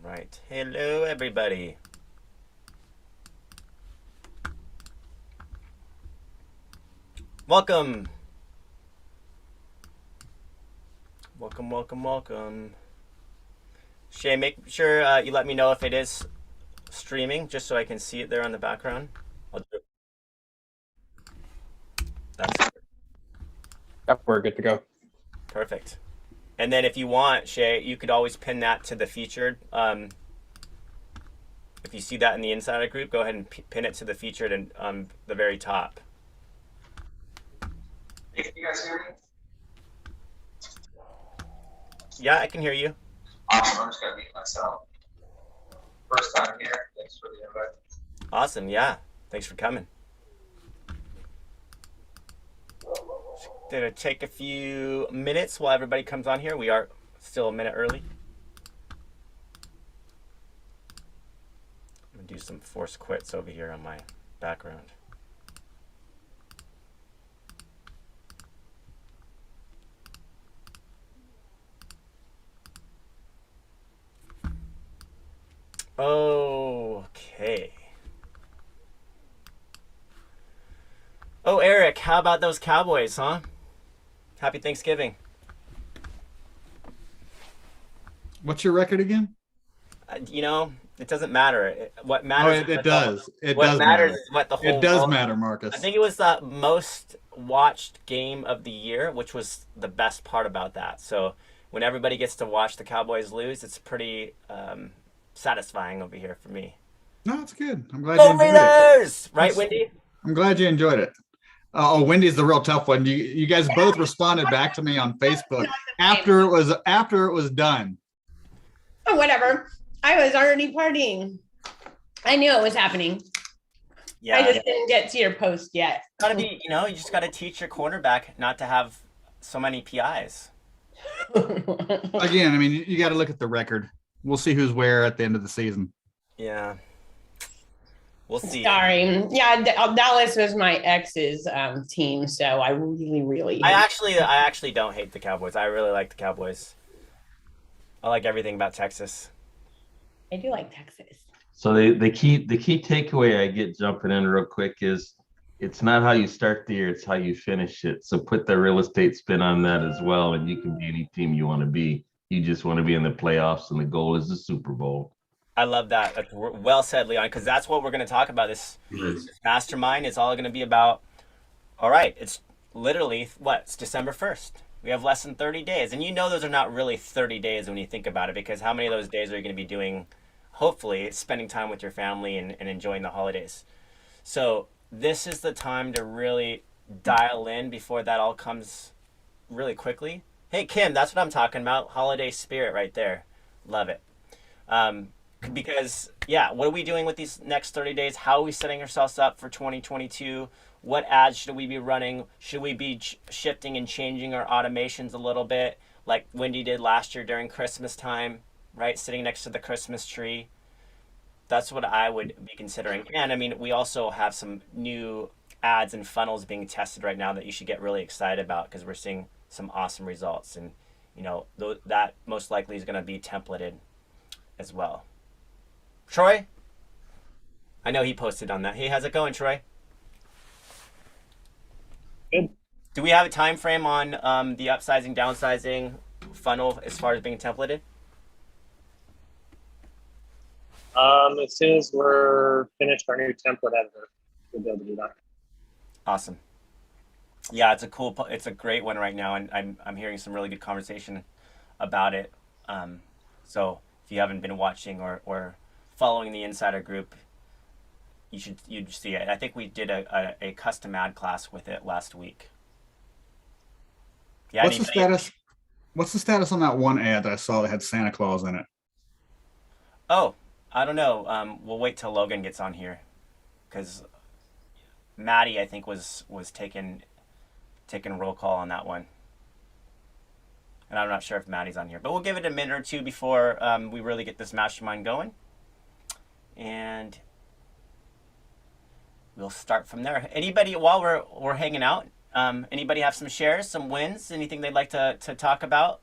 Right. Hello, everybody. Welcome. Welcome, welcome, welcome. Shay, make sure you let me know if it is streaming, just so I can see it there on the background. I'll do it. That's Yep, we're good to go. perfect. And then if you want, Shay, you could always pin that to the featured. If you see that in the insider group, go ahead and pin it to the featured and the very top. Can you guys hear me? Yeah, I can hear you. Awesome. I'm just gonna mute myself. First time here. Thanks for the invite. Awesome. Yeah. Thanks for coming. Gonna take a few minutes while everybody comes on here. We are still a minute early. I'm gonna do some force quits over here on my background. Okay. Oh, Eric, how about those Cowboys, huh? Happy Thanksgiving. What's your record again? It doesn't matter. What Oh, matters it does. It what does matters matter. is what the whole It does world. matter, I Marcus. think it was the most watched game of the year, which was the best part about that. So when everybody gets to watch the Cowboys lose, it's pretty satisfying over here for me. No, it's good. I'm glad you Go enjoyed it. Raiders! Right, Wendy? I'm glad you enjoyed it. Wendy's the real tough one. You guys both responded back to me on Facebook after it was done. Oh, whatever. I was already partying. I knew it was happening. Yeah. I just didn't get to your post yet. Gotta be, you just gotta teach your cornerback not to have so many PIs. Again, I mean, you got to look at the record. We'll see who's where at the end of the season. Yeah. We'll see. Sorry. Yeah, Dallas was my ex's team, so I really I actually don't hate the Cowboys. I really like the Cowboys. I like everything about Texas. I do like Texas. So the key takeaway I get jumping in real quick is it's not how you start the year, it's how you finish it. So put the real estate spin on that as well, and you can be any team you want to be. You just want to be in the playoffs, and the goal is the Super Bowl. I love that. That's well said, Leon, because that's what we're going to talk about. This mastermind is all going to be about. All right, it's literally it's December 1st. We have less than 30 days. And those are not really 30 days when you think about it, because how many of those days are you going to be doing, hopefully, spending time with your family and enjoying the holidays? So this is the time to really dial in before that all comes really quickly. Hey, Kim, that's what I'm talking about. Holiday spirit right there. Love it. Because, what are we doing with these next 30 days? How are we setting ourselves up for 2022? What ads should we be running? Should we be shifting and changing our automations a little bit, like Wendy did last year during Christmas time, right? Sitting next to the Christmas tree. That's what I would be considering. And I mean, we also have some new ads and funnels being tested right now that you should get really excited about, because we're seeing some awesome results. And, that most likely is going to be templated as well. Troy? I know he posted on that. Hey, how's it going, Troy? Good. Do we have a time frame on the upsizing, downsizing funnel as far as being templated? As soon as we're finished our new template editor, we'll be able to do that. Awesome. Yeah, it's a great one right now, and I'm hearing some really good conversation about it. So if you haven't been watching or following the insider group, you'd see it. I think we did a custom ad class with it last week. Yeah. What's the status? What's the status on that one ad that I saw that had Santa Claus in it? Oh, I don't know. We'll wait till Logan gets on here, because Maddie, I think, was taking roll call on that one. And I'm not sure if Maddie's on here, but we'll give it a minute or two before we really get this mastermind going. And we'll start from there. Anybody, while we're hanging out, anybody have some shares, some wins, anything they'd like to talk about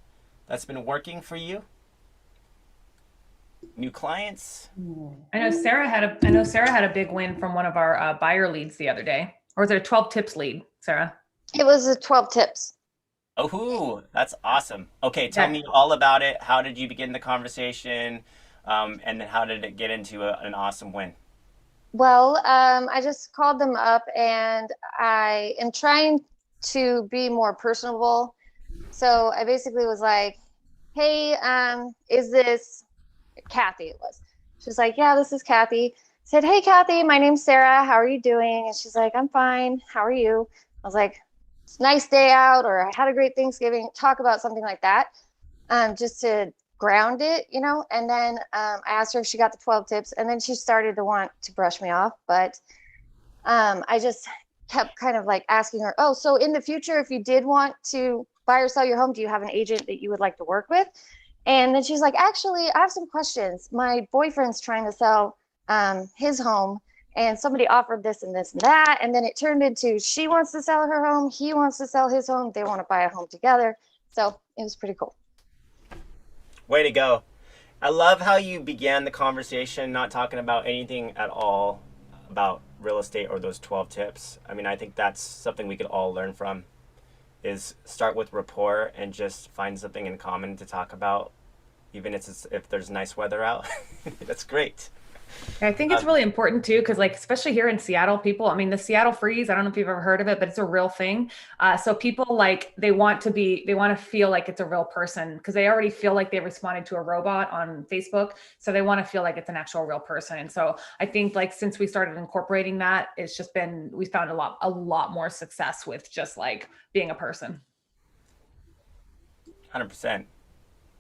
that's been working for you? New clients? I know Sarah had a big win from one of our buyer leads the other day. Or was it a 12 tips lead, Sarah? It was a 12 tips. Oh, that's awesome. Okay, tell me all about it. How did you begin the conversation? And then how did it get into an awesome win? Well, I just called them up and I am trying to be more personable. So I basically was like, hey, is this Kathy? It was. She's like, yeah, this is Kathy. I said, hey, Kathy, my name's Sarah. How are you doing? And she's like, I'm fine. How are you? I was like, it's a nice day out, or I had a great Thanksgiving. Talk about something like that, just to ground it, you know. And then I asked her if she got the 12 tips, and then she started to want to brush me off. But I just kept kind of like asking her, oh, so in the future, if you did want to buy or sell your home, do you have an agent that you would like to work with? And then she's like, actually, I have some questions. My boyfriend's trying to sell his home, and somebody offered this and this and that. And then it turned into she wants to sell her home, he wants to sell his home, they want to buy a home together. So it was pretty cool. Way to go. I love how you began the conversation not talking about anything at all about real estate or those 12 tips. I mean, I think that's something we could all learn from, is start with rapport and just find something in common to talk about, even if there's nice weather out. That's great. I think it's really important too, because like, especially here in Seattle, people, I mean, the Seattle freeze, I don't know if you've ever heard of it, but it's a real thing. So people like, they want to feel like it's a real person, because they already feel like they responded to a robot on Facebook. So they want to feel like it's an actual real person. And so I think like, since we started incorporating that, it's just been, we found a lot more success with just like being a person. 100%.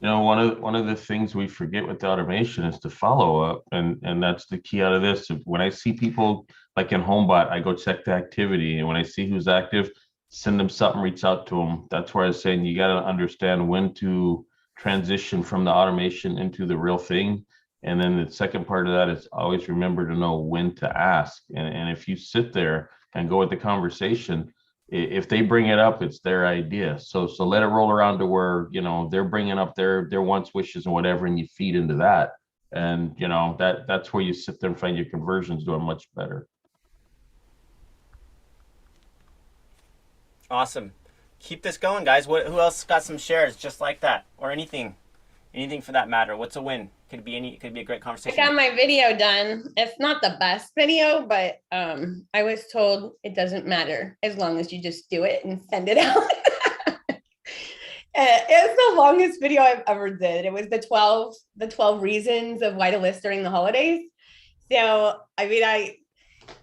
You know, one of the things we forget with the automation is to follow up, and that's the key out of this. When I see people like in Homebot, I go check the activity, and when I see who's active, send them something, reach out to them. That's where I was saying you got to understand when to transition from the automation into the real thing. And then the second part of that is always remember to know when to ask. And if you sit there and go with the conversation, if they bring it up, it's their idea. So let it roll around to where, you know, they're bringing up their wants, wishes, and whatever, and you feed into that. And, you know, that's where you sit there and find your conversions doing much better. Awesome. Keep this going, guys. Who else got some shares just like that, or anything for that matter? What's a win? Could be a great conversation. I got my video done. It's not the best video, but I was told it doesn't matter as long as you just do it and send it out. It's the longest video I've ever did. It was the 12 reasons of why to list during the holidays. So I mean,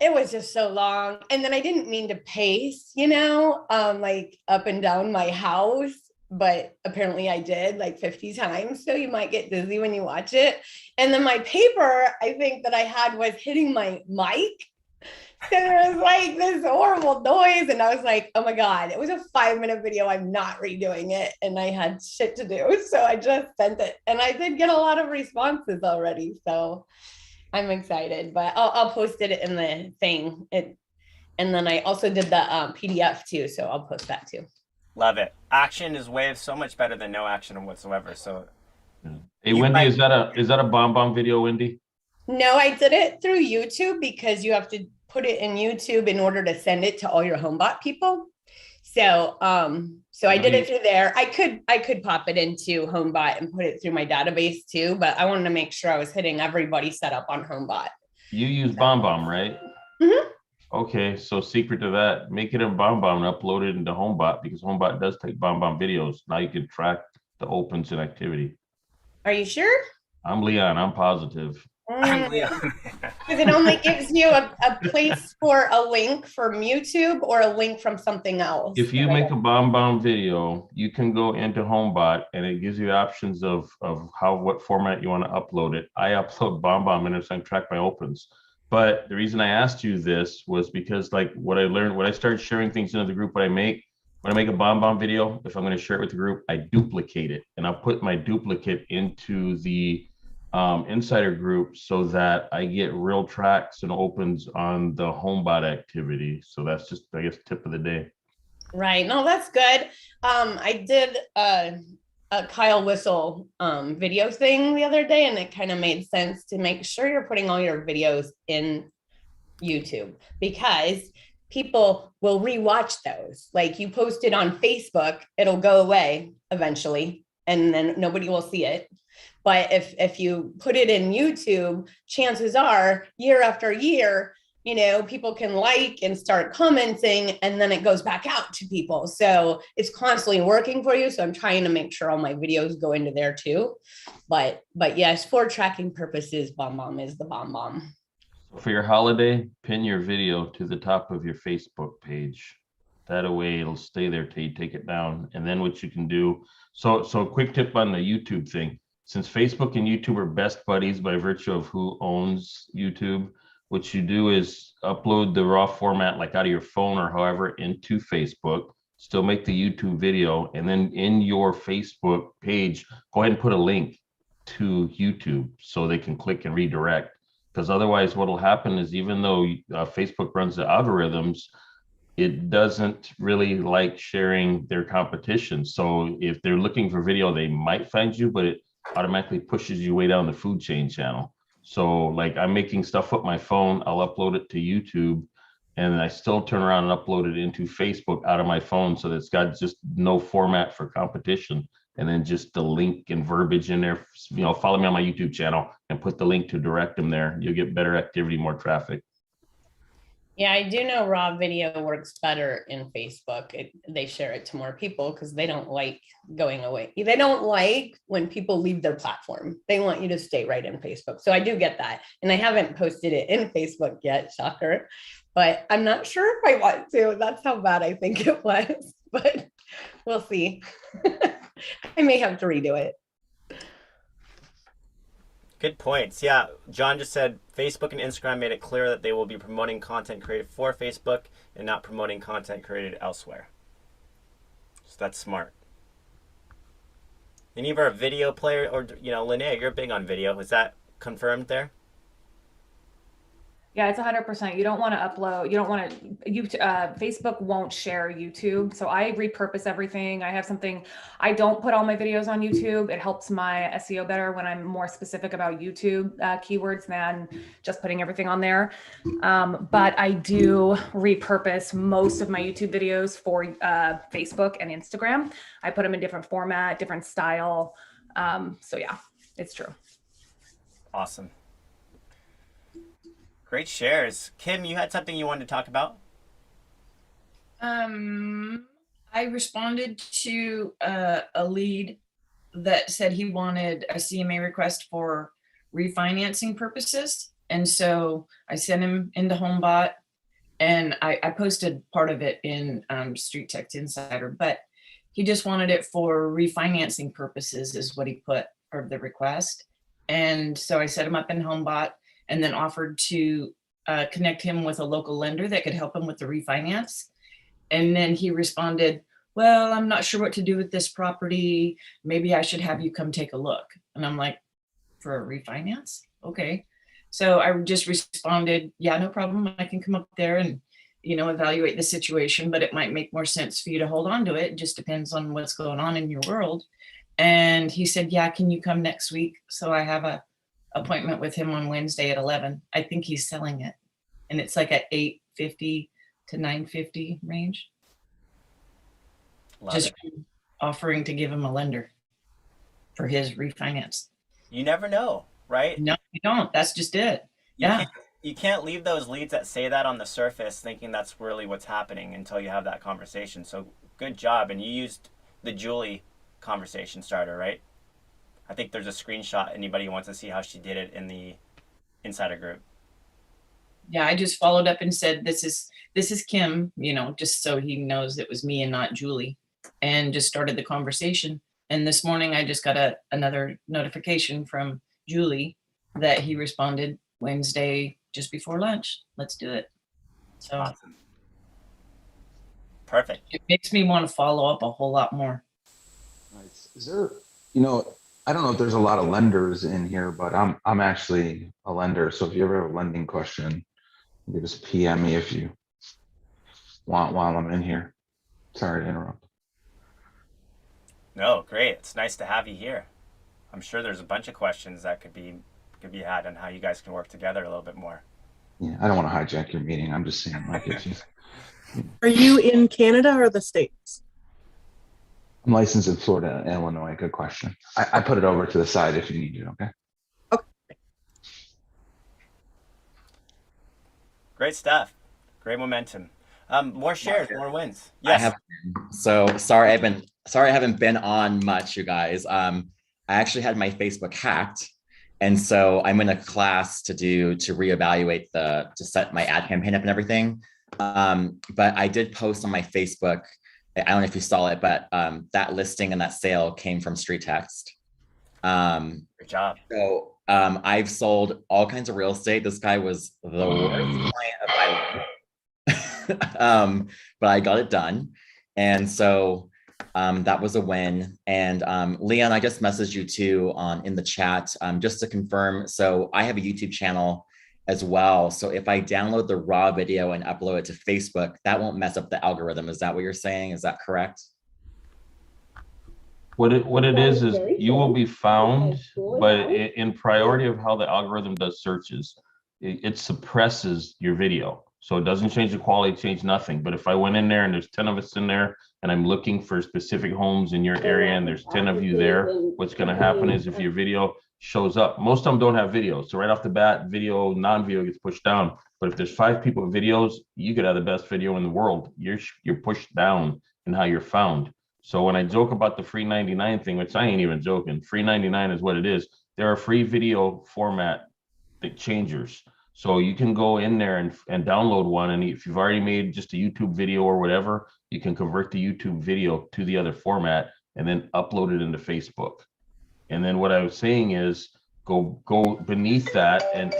it was just so long, and then I didn't mean to pace, you know, like up and down my house. But apparently I did like 50 times. So you might get dizzy when you watch it. And then my paper, I think that I had was hitting my mic. So there was like this horrible noise. And I was like, oh my God, it was a 5-minute video. I'm not redoing it. And I had shit to do. So I just sent it. And I did get a lot of responses already. So I'm excited, but I'll post it in the thing. And then I also did the PDF too. So I'll post that too. Love it. Action is so much better than no action whatsoever. So, hey, Wendy, is that a bomb video, Wendy? No, I did it through YouTube, because you have to put it in YouTube in order to send it to all your Homebot people. So, I did it through there. I could pop it into Homebot and put it through my database too, but I wanted to make sure I was hitting everybody set up on Homebot. You use BombBomb, right? Mm-hmm. Okay, so secret to that, make it in BombBomb and upload it into Homebot, because Homebot does take BombBomb videos. Now you can track the opens and activity. Are you sure? I'm Leon, I'm positive. Because it only gives you a place for a link from YouTube or a link from something else. If you make a BombBomb video, you can go into Homebot and it gives you options of what format you want to upload it. I upload BombBomb and it's like track my opens. But the reason I asked you this was because like what I learned when I started sharing things into the group, when I make a BombBomb video, if I'm going to share it with the group, I duplicate it and I'll put my duplicate into the insider group so that I get real tracks and opens on the Homebot activity. So that's just, I guess, tip of the day. Right. No, that's good. I did a Kyle Whistle video thing the other day, and it kind of made sense to make sure you're putting all your videos in YouTube, because people will rewatch those. Like, you post it on Facebook, it'll go away eventually, and then nobody will see it. But if you put it in YouTube, chances are year after year, you know, people can like and start commenting, and then it goes back out to people. So it's constantly working for you. So I'm trying to make sure all my videos go into there too. But yes, for tracking purposes, BombBomb is the BombBomb. For your holiday, pin your video to the top of your Facebook page. That way it'll stay there till you take it down. And then what you can do, so a quick tip on the YouTube thing. Since Facebook and YouTube are best buddies by virtue of who owns YouTube, what you do is upload the raw format, like out of your phone or however, into Facebook, still make the YouTube video, and then in your Facebook page, go ahead and put a link to YouTube so they can click and redirect. Because otherwise what will happen is, even though Facebook runs the algorithms, it doesn't really like sharing their competition. So if they're looking for video, they might find you, but it automatically pushes you way down the food chain channel. So like, I'm making stuff up my phone, I'll upload it to YouTube, and I still turn around and upload it into Facebook out of my phone, so that it's got just no format for competition. And then just the link and verbiage in there, you know, follow me on my YouTube channel and put the link to direct them there. You'll get better activity, more traffic. Yeah, I do know raw video works better in Facebook. They share it to more people because they don't like going away. They don't like when people leave their platform. They want you to stay right in Facebook. So I do get that. And I haven't posted it in Facebook yet, shocker. But I'm not sure if I want to. That's how bad I think it was. But we'll see. I may have to redo it. Good points. Yeah, John just said Facebook and Instagram made it clear that they will be promoting content created for Facebook and not promoting content created elsewhere. So that's smart. Any of our video player, or, you know, Linnea, you're big on video. Is that confirmed there? Yeah, it's 100%. You don't want to upload. You don't want to. Facebook won't share YouTube, so I repurpose everything. I have something. I don't put all my videos on YouTube. It helps my SEO better when I'm more specific about YouTube keywords than just putting everything on there. But I do repurpose most of my YouTube videos for Facebook and Instagram. I put them in different format, different style. So yeah, it's true. Awesome. Great shares. Kim, you had something you wanted to talk about? I responded to a lead that said he wanted a CMA request for refinancing purposes. And so I sent him into Homebot, and I posted part of it in StreetText Insider, but he just wanted it for refinancing purposes is what he put for the request. And so I set him up in Homebot, and then offered to connect him with a local lender that could help him with the refinance. And then he responded, well, I'm not sure what to do with this property. Maybe I should have you come take a look. And I'm like, for a refinance? Okay. So I just responded, yeah, no problem. I can come up there and, you know, evaluate the situation, but it might make more sense for you to hold on to it. It just depends on what's going on in your world. And he said, yeah, can you come next week? So I have a appointment with him on Wednesday at 11. I think he's selling it, and it's like at 850 to 950 range. Love Just it. offering to give him a lender for his refinance. You never know, right? No, you don't. That's just it. Yeah. You can't leave those leads that say that on the surface thinking that's really what's happening until you have that conversation. So good job. And you used the Julie conversation starter, right? I think there's a screenshot. Anybody who wants to see how she did it in the insider group. Yeah, I just followed up and said, this is Kim, you know, just so he knows it was me and not Julie, and just started the conversation. And this morning I just got another notification from Julie that he responded Wednesday just before lunch. Let's do it. So awesome. Perfect. It makes me want to follow up a whole lot more. Nice. Is there, you know, I don't know if there's a lot of lenders in here, but I'm actually a lender. So if you ever have a lending question, you can just PM me if you want while I'm in here. Sorry to interrupt. No, great. It's nice to have you here. I'm sure there's a bunch of questions that could be had on how you guys can work together a little bit more. Yeah, I don't want to hijack your meeting. I'm just saying, like, if you, Are you in Canada or the States? I'm licensed in Florida and Illinois. Good question. I put it over to the side if you need it. Okay. Great stuff. Great momentum. More shares, more wins. I Yes. have so sorry I haven't been on much, you guys. I actually had my Facebook hacked, and so I'm in a class to reevaluate to set my ad campaign up and everything. But I did post on my Facebook. I don't know if you saw it, but that listing and that sale came from StreetText. Good job. So I've sold all kinds of real estate. This guy was the worst client of my life. But I got it done. And so that was a win. And Leon, I just messaged you too in the chat just to confirm. So I have a YouTube channel as well. So if I download the raw video and upload it to Facebook, that won't mess up the algorithm. Is that what you're saying? Is that correct? What it is you will be found, but in priority of how the algorithm does searches, it suppresses your video. So it doesn't change the quality, change nothing. But if I went in there and there's 10 of us in there and I'm looking for specific homes in your area and there's 10 of you there, what's going to happen is if your video shows up, most of them don't have videos. So right off the bat, video, non-video gets pushed down. But if there's 5 people with videos, you could have the best video in the world. You're pushed down in how you're found. So when I joke about the free 99 thing, which I ain't even joking, free 99 is what it is. There are free video format changers. So you can go in there and download one. And if you've already made just a YouTube video or whatever, you can convert the YouTube video to the other format and then upload it into Facebook. And then what I was saying is go beneath that and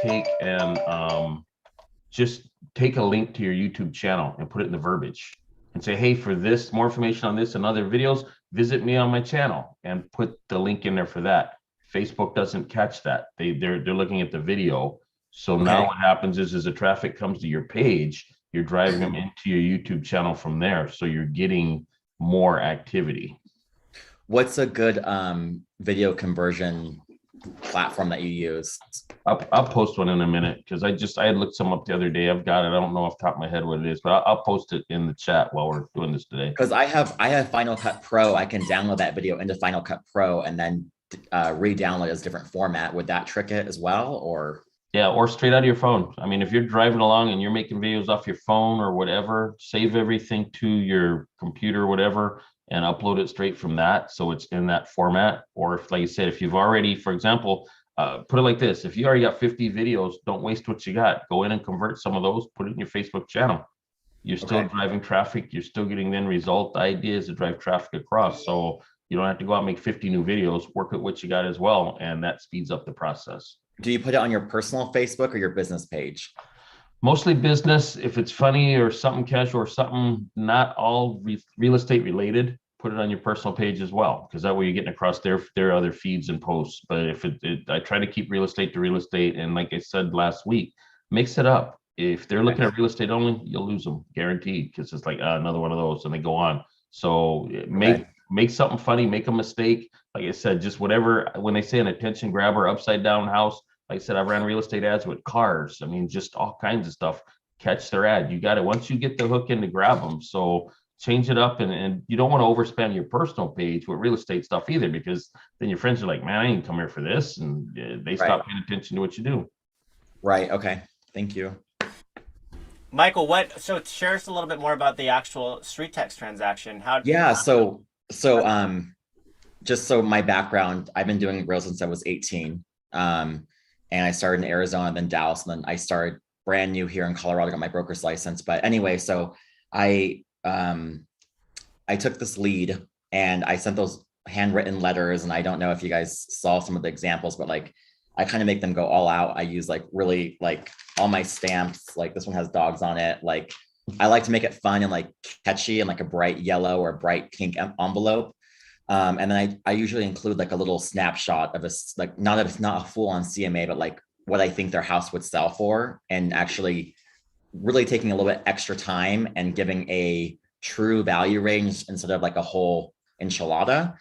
just take a link to your YouTube channel and put it in the verbiage and say, hey, for this, more information on this and other videos, visit me on my channel, and put the link in there for that. Facebook doesn't catch that. They're looking at the video. So now what happens is as the traffic comes to your page, you're driving them into your YouTube channel from there. So you're getting more activity. What's a good video conversion platform that you use? I'll post one in a minute because I had looked some up the other day. I've got it. I don't know off the top of my head what it is, but I'll post it in the chat while we're doing this today. Because I have Final Cut Pro. I can download that video into Final Cut Pro and then re-download it as a different format. Would that trick it as well, or? Yeah, or straight out of your phone. I mean, if you're driving along and you're making videos off your phone or whatever, save everything to your computer or whatever, and upload it straight from that. So it's in that format. Or if, like you said, if you've already, for example, put it like this, if you already got 50 videos, don't waste what you got. Go in and convert some of those, put it in your Facebook channel. You're still driving traffic. You're still getting the end result. The idea is to drive traffic across. So you don't have to go out and make 50 new videos, work with what you got as well. And that speeds up the process. Do you put it on your personal Facebook or your business page? Mostly business. If it's funny or something casual or something not all real estate related, put it on your personal page as well, because that way you're getting across their other feeds and posts. But if I try to keep real estate to real estate, and like I said last week, mix it up. If they're looking at real estate only, you'll lose them guaranteed, because it's like another one of those, and they go on. So make something funny, make a mistake. Like I said, just whatever. When they say an attention grabber, upside down house. Like I said, I ran real estate ads with cars. I mean, just all kinds of stuff. Catch their ad. You got it. Once you get the hook in to grab them. So change it up, and you don't want to overspend your personal page with real estate stuff either, because then your friends are like, man, I ain't come here for this. And they stop paying attention to what you do. Right. Okay. Thank you. Michael, so share us a little bit more about the actual StreetText transaction. Just so my background, I've been doing real since I was 18. And I started in Arizona, then Dallas, and then I started brand new here in Colorado, got my broker's license. But anyway, so I took this lead and I sent those handwritten letters, and I don't know if you guys saw some of the examples, but like I kind of make them go all out. I use like really like all my stamps, like this one has dogs on it. Like I like to make it fun and like catchy and like a bright yellow or bright pink envelope. And then I usually include like a little snapshot of not a full on CMA, but like what I think their house would sell for, and actually really taking a little bit extra time and giving a true value range instead of like a whole enchilada.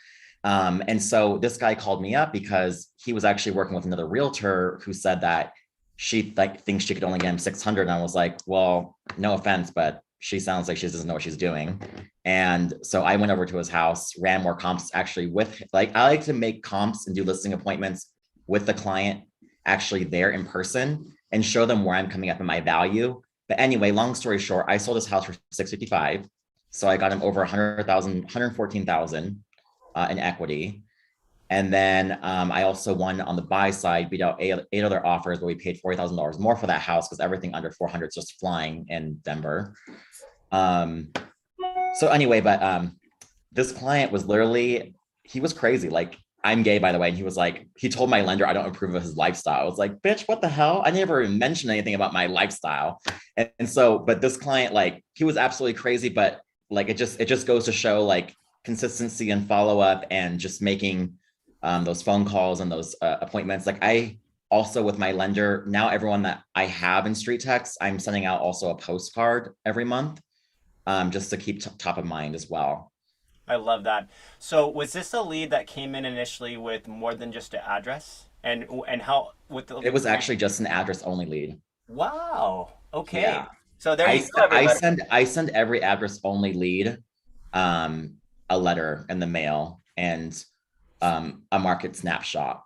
And so this guy called me up because he was actually working with another realtor who said that she like thinks she could only get him 600. And I was like, well, no offense, but she sounds like she doesn't know what she's doing. And so I went over to his house, ran more comps actually with, like, I like to make comps and do listing appointments with the client actually there in person and show them where I'm coming up in my value. But anyway, long story short, I sold his house for 655. So I got him over 100,000, 114,000 in equity. And then I also won on the buy side, beat out eight other offers where we paid $40,000 more for that house because everything under 400 is just flying in Denver. So anyway, but this client was literally, he was crazy. Like, I'm gay, by the way. And he was like, he told my lender, I don't approve of his lifestyle. I was like, bitch, what the hell? I never even mentioned anything about my lifestyle. And so, but this client, like, he was absolutely crazy, but like, it just goes to show like consistency and follow up and just making those phone calls and those appointments. Like, I also with my lender, now everyone that I have in StreetText, I'm sending out also a postcard every month just to keep top of mind as well. I love that. So was this a lead that came in initially with more than just an address? And how with the It was actually just an address only lead. Wow. Okay. Yeah. So there you go, everybody. I send every address only lead a letter in the mail and a market snapshot.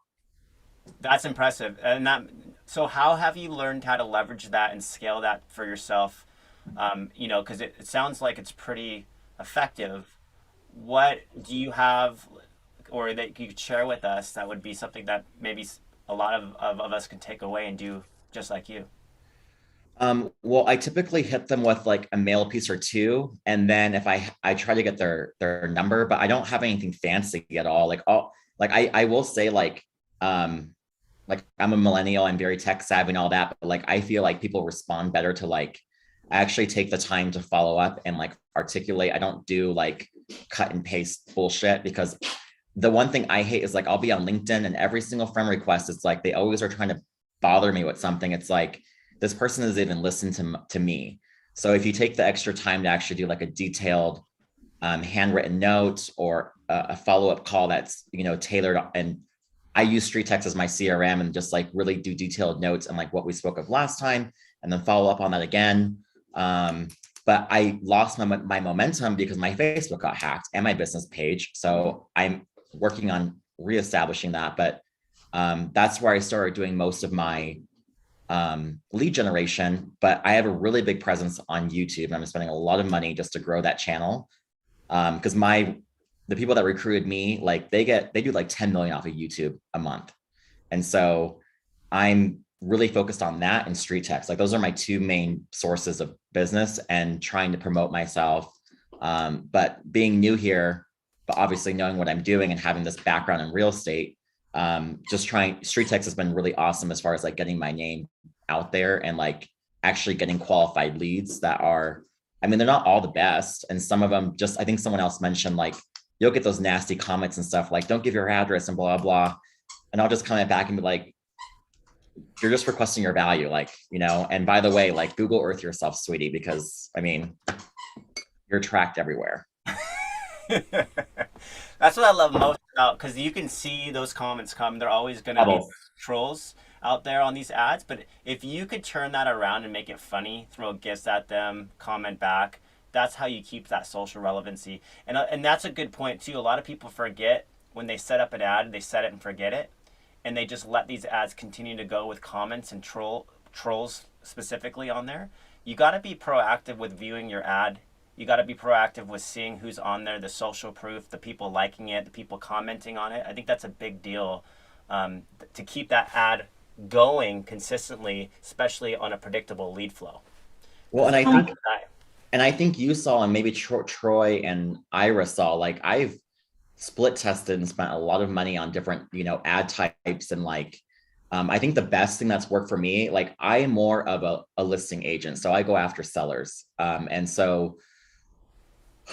That's impressive. And that, so how have you learned how to leverage that and scale that for yourself? You know, because it sounds like it's pretty effective. What do you have or that you could share with us that would be something that maybe a lot of us could take away and do just like you? Well, I typically hit them with like a mail piece or two, and then if I try to get their number, but I don't have anything fancy at all. I will say like I'm a millennial, I'm very tech savvy and all that, but like I feel like people respond better to like I actually take the time to follow up and like articulate. I don't do like cut and paste bullshit, because the one thing I hate is like I'll be on LinkedIn and every single friend request, it's like they always are trying to bother me with something. It's like this person has even listened to me. So if you take the extra time to actually do like a detailed handwritten note or a follow-up call that's, you know, tailored, and I use StreetText as my CRM and just like really do detailed notes and like what we spoke of last time and then follow up on that again. But I lost my momentum because my Facebook got hacked and my business page. So I'm working on reestablishing that. But that's where I started doing most of my lead generation. But I have a really big presence on YouTube, and I'm spending a lot of money just to grow that channel. Because the people that recruited me, like they do like 10 million off of YouTube a month. And so I'm really focused on that and StreetText. Like those are my two main sources of business and trying to promote myself. But being new here, but obviously knowing what I'm doing and having this background in real estate, StreetText has been really awesome as far as like getting my name out there and like actually getting qualified leads that are, I mean, they're not all the best. And some of them just, I think someone else mentioned like, you'll get those nasty comments and stuff like, don't give your address and blah, blah. And I'll just comment back and be like, you're just requesting your value, like, you know, and by the way, like Google Earth yourself, sweetie, because I mean, you're tracked everywhere. That's what I love most about, because you can see those comments come. They're always going to be trolls out there on these ads. But if you could turn that around and make it funny, throw gifts at them, comment back, that's how you keep that social relevancy. And that's a good point too. A lot of people forget when they set up an ad, they set it and forget it. And they just let these ads continue to go with comments and trolls specifically on there. You got to be proactive with viewing your ad. You got to be proactive with seeing who's on there, the social proof, the people liking it, the people commenting on it. I think that's a big deal to keep that ad going consistently, especially on a predictable lead flow. Well, and I think you saw, and maybe Troy and Ira saw, like I've split tested and spent a lot of money on different, you know, ad types. And like, I think the best thing that's worked for me, like I am more of a listing agent. So I go after sellers. And so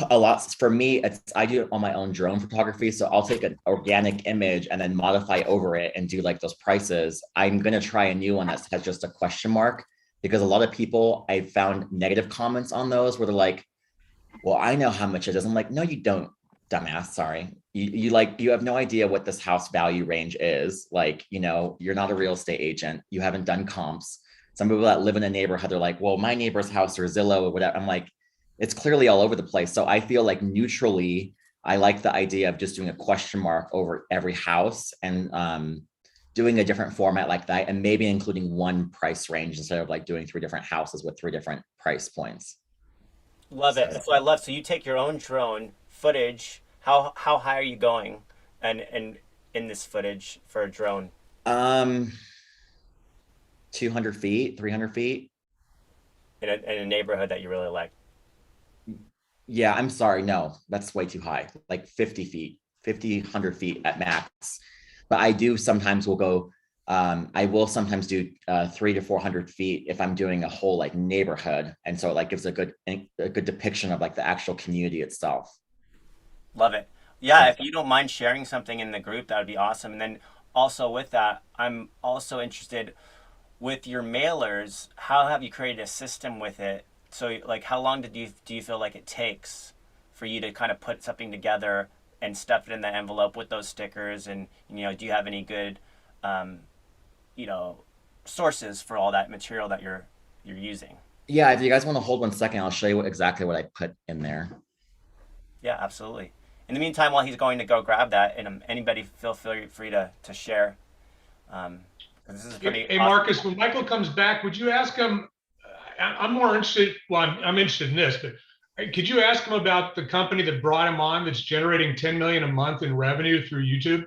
a lot for me, I do it on my own drone photography. So I'll take an organic image and then modify over it and do like those prices. I'm going to try a new one that has just a question mark, because a lot of people, I found negative comments on those where they're like, well, I know how much it is. I'm like, no, you don't. dumbass, sorry. You have no idea what this house value range is. Like, you're not a real estate agent. You haven't done comps. Some people that live in a neighborhood, they're like, well, my neighbor's house or Zillow or whatever. I'm like, it's clearly all over the place. So I feel like neutrally, I like the idea of just doing a question mark over every house and doing a different format like that, and maybe including one price range instead of like doing 3 different houses with 3 different price points. Love it. That's what I love. So you take your own drone footage. How high are you going, and in this footage for a drone? 200 feet, 300 feet. In a neighborhood that you really like. Yeah, I'm sorry. No, that's way too high. Like 50 feet, 100 feet at max. But I do sometimes will go, I will sometimes do 300 to 400 feet if I'm doing a whole like neighborhood. And so it like gives a good depiction of like the actual community itself. Love it. Yeah, if you don't mind sharing something in the group, that would be awesome. And then also with that, I'm also interested with your mailers, how have you created a system with it? So like how long do you feel like it takes for you to kind of put something together and stuff it in the envelope with those stickers? And do you have any good sources for all that material that you're using? Yeah, if you guys want to hold 1 second, I'll show you exactly what I put in there. Yeah, absolutely. In the meantime, while he's going to go grab that, and anybody feel free to share. This is pretty Hey, awesome. Marcus, when Michael comes back, would you ask him, I'm more interested, well, I'm interested in this, but could you ask him about the company that brought him on that's generating 10 million a month in revenue through YouTube?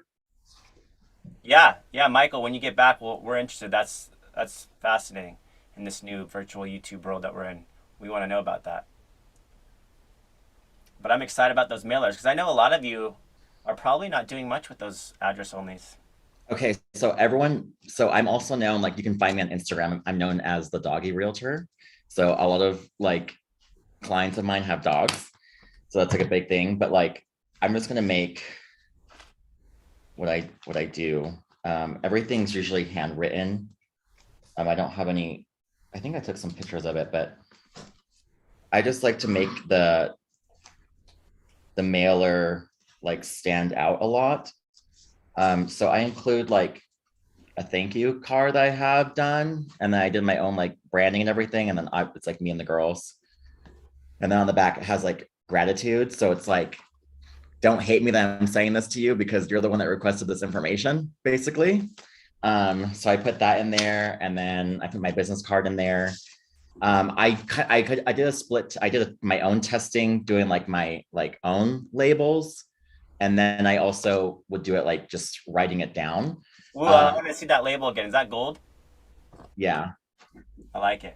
Yeah, Michael, when you get back, we're interested. That's fascinating in this new virtual YouTube world that we're in. We want to know about that. But I'm excited about those mailers because I know a lot of you are probably not doing much with those address onlys. Okay, so I'm also known, like you can find me on Instagram. I'm known as the doggy realtor. So a lot of like clients of mine have dogs. So that's like a big thing. But like, I'm just gonna make what I do. Everything's usually handwritten. I don't have any, I think I took some pictures of it, but I just like to make the mailer like stand out a lot. So I include like a thank you card that I have done, and then I did my own like branding and everything, and then it's like me and the girls. And then on the back it has like gratitude. So it's like, don't hate me that I'm saying this to you because you're the one that requested this information, basically. So I put that in there, and then I put my business card in there. I did a split. I did my own testing, doing like my own labels. And then I also would do it like just writing it down. Ooh, I want to see that label again. Is that gold? Yeah. I like it.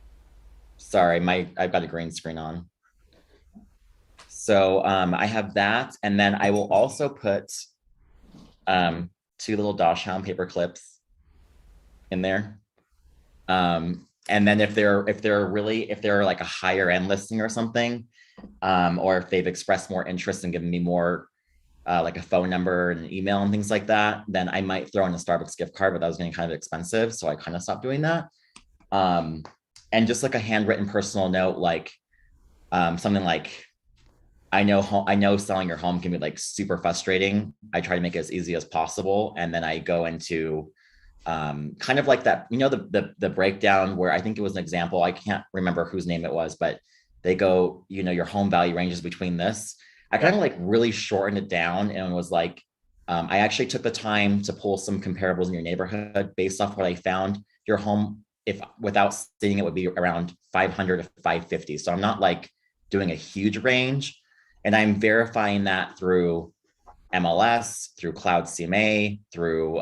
Sorry, I've got a green screen on. So I have that. And then I will also put 2 little Dachshund paper clips in there. And then if they're like a higher end listing or something, or if they've expressed more interest and given me more like a phone number and an email and things like that, then I might throw in a Starbucks gift card, but that was getting kind of expensive. So I kind of stopped doing that. And just like a handwritten personal note, like something like, I know selling your home can be like super frustrating. I try to make it as easy as possible. And then I go into kind of like that, the breakdown where I think it was an example. I can't remember whose name it was, but they go, your home value ranges between this. I kind of like really shortened it down and was like, I actually took the time to pull some comparables in your neighborhood based off what I found. Your home, if without seeing it, would be around 500 to 550. So I'm not like doing a huge range, and I'm verifying that through MLS, through Cloud CMA, through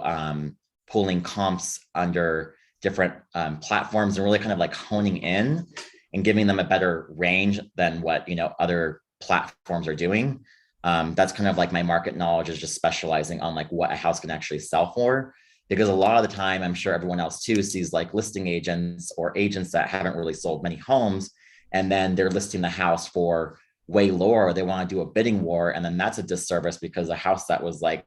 pulling comps under different platforms, and really kind of like honing in and giving them a better range than what other platforms are doing. That's kind of like my market knowledge, is just specializing on like what a house can actually sell for. Because a lot of the time, I'm sure everyone else too sees like listing agents or agents that haven't really sold many homes, and then they're listing the house for way lower. They want to do a bidding war, and then that's a disservice because a house that was like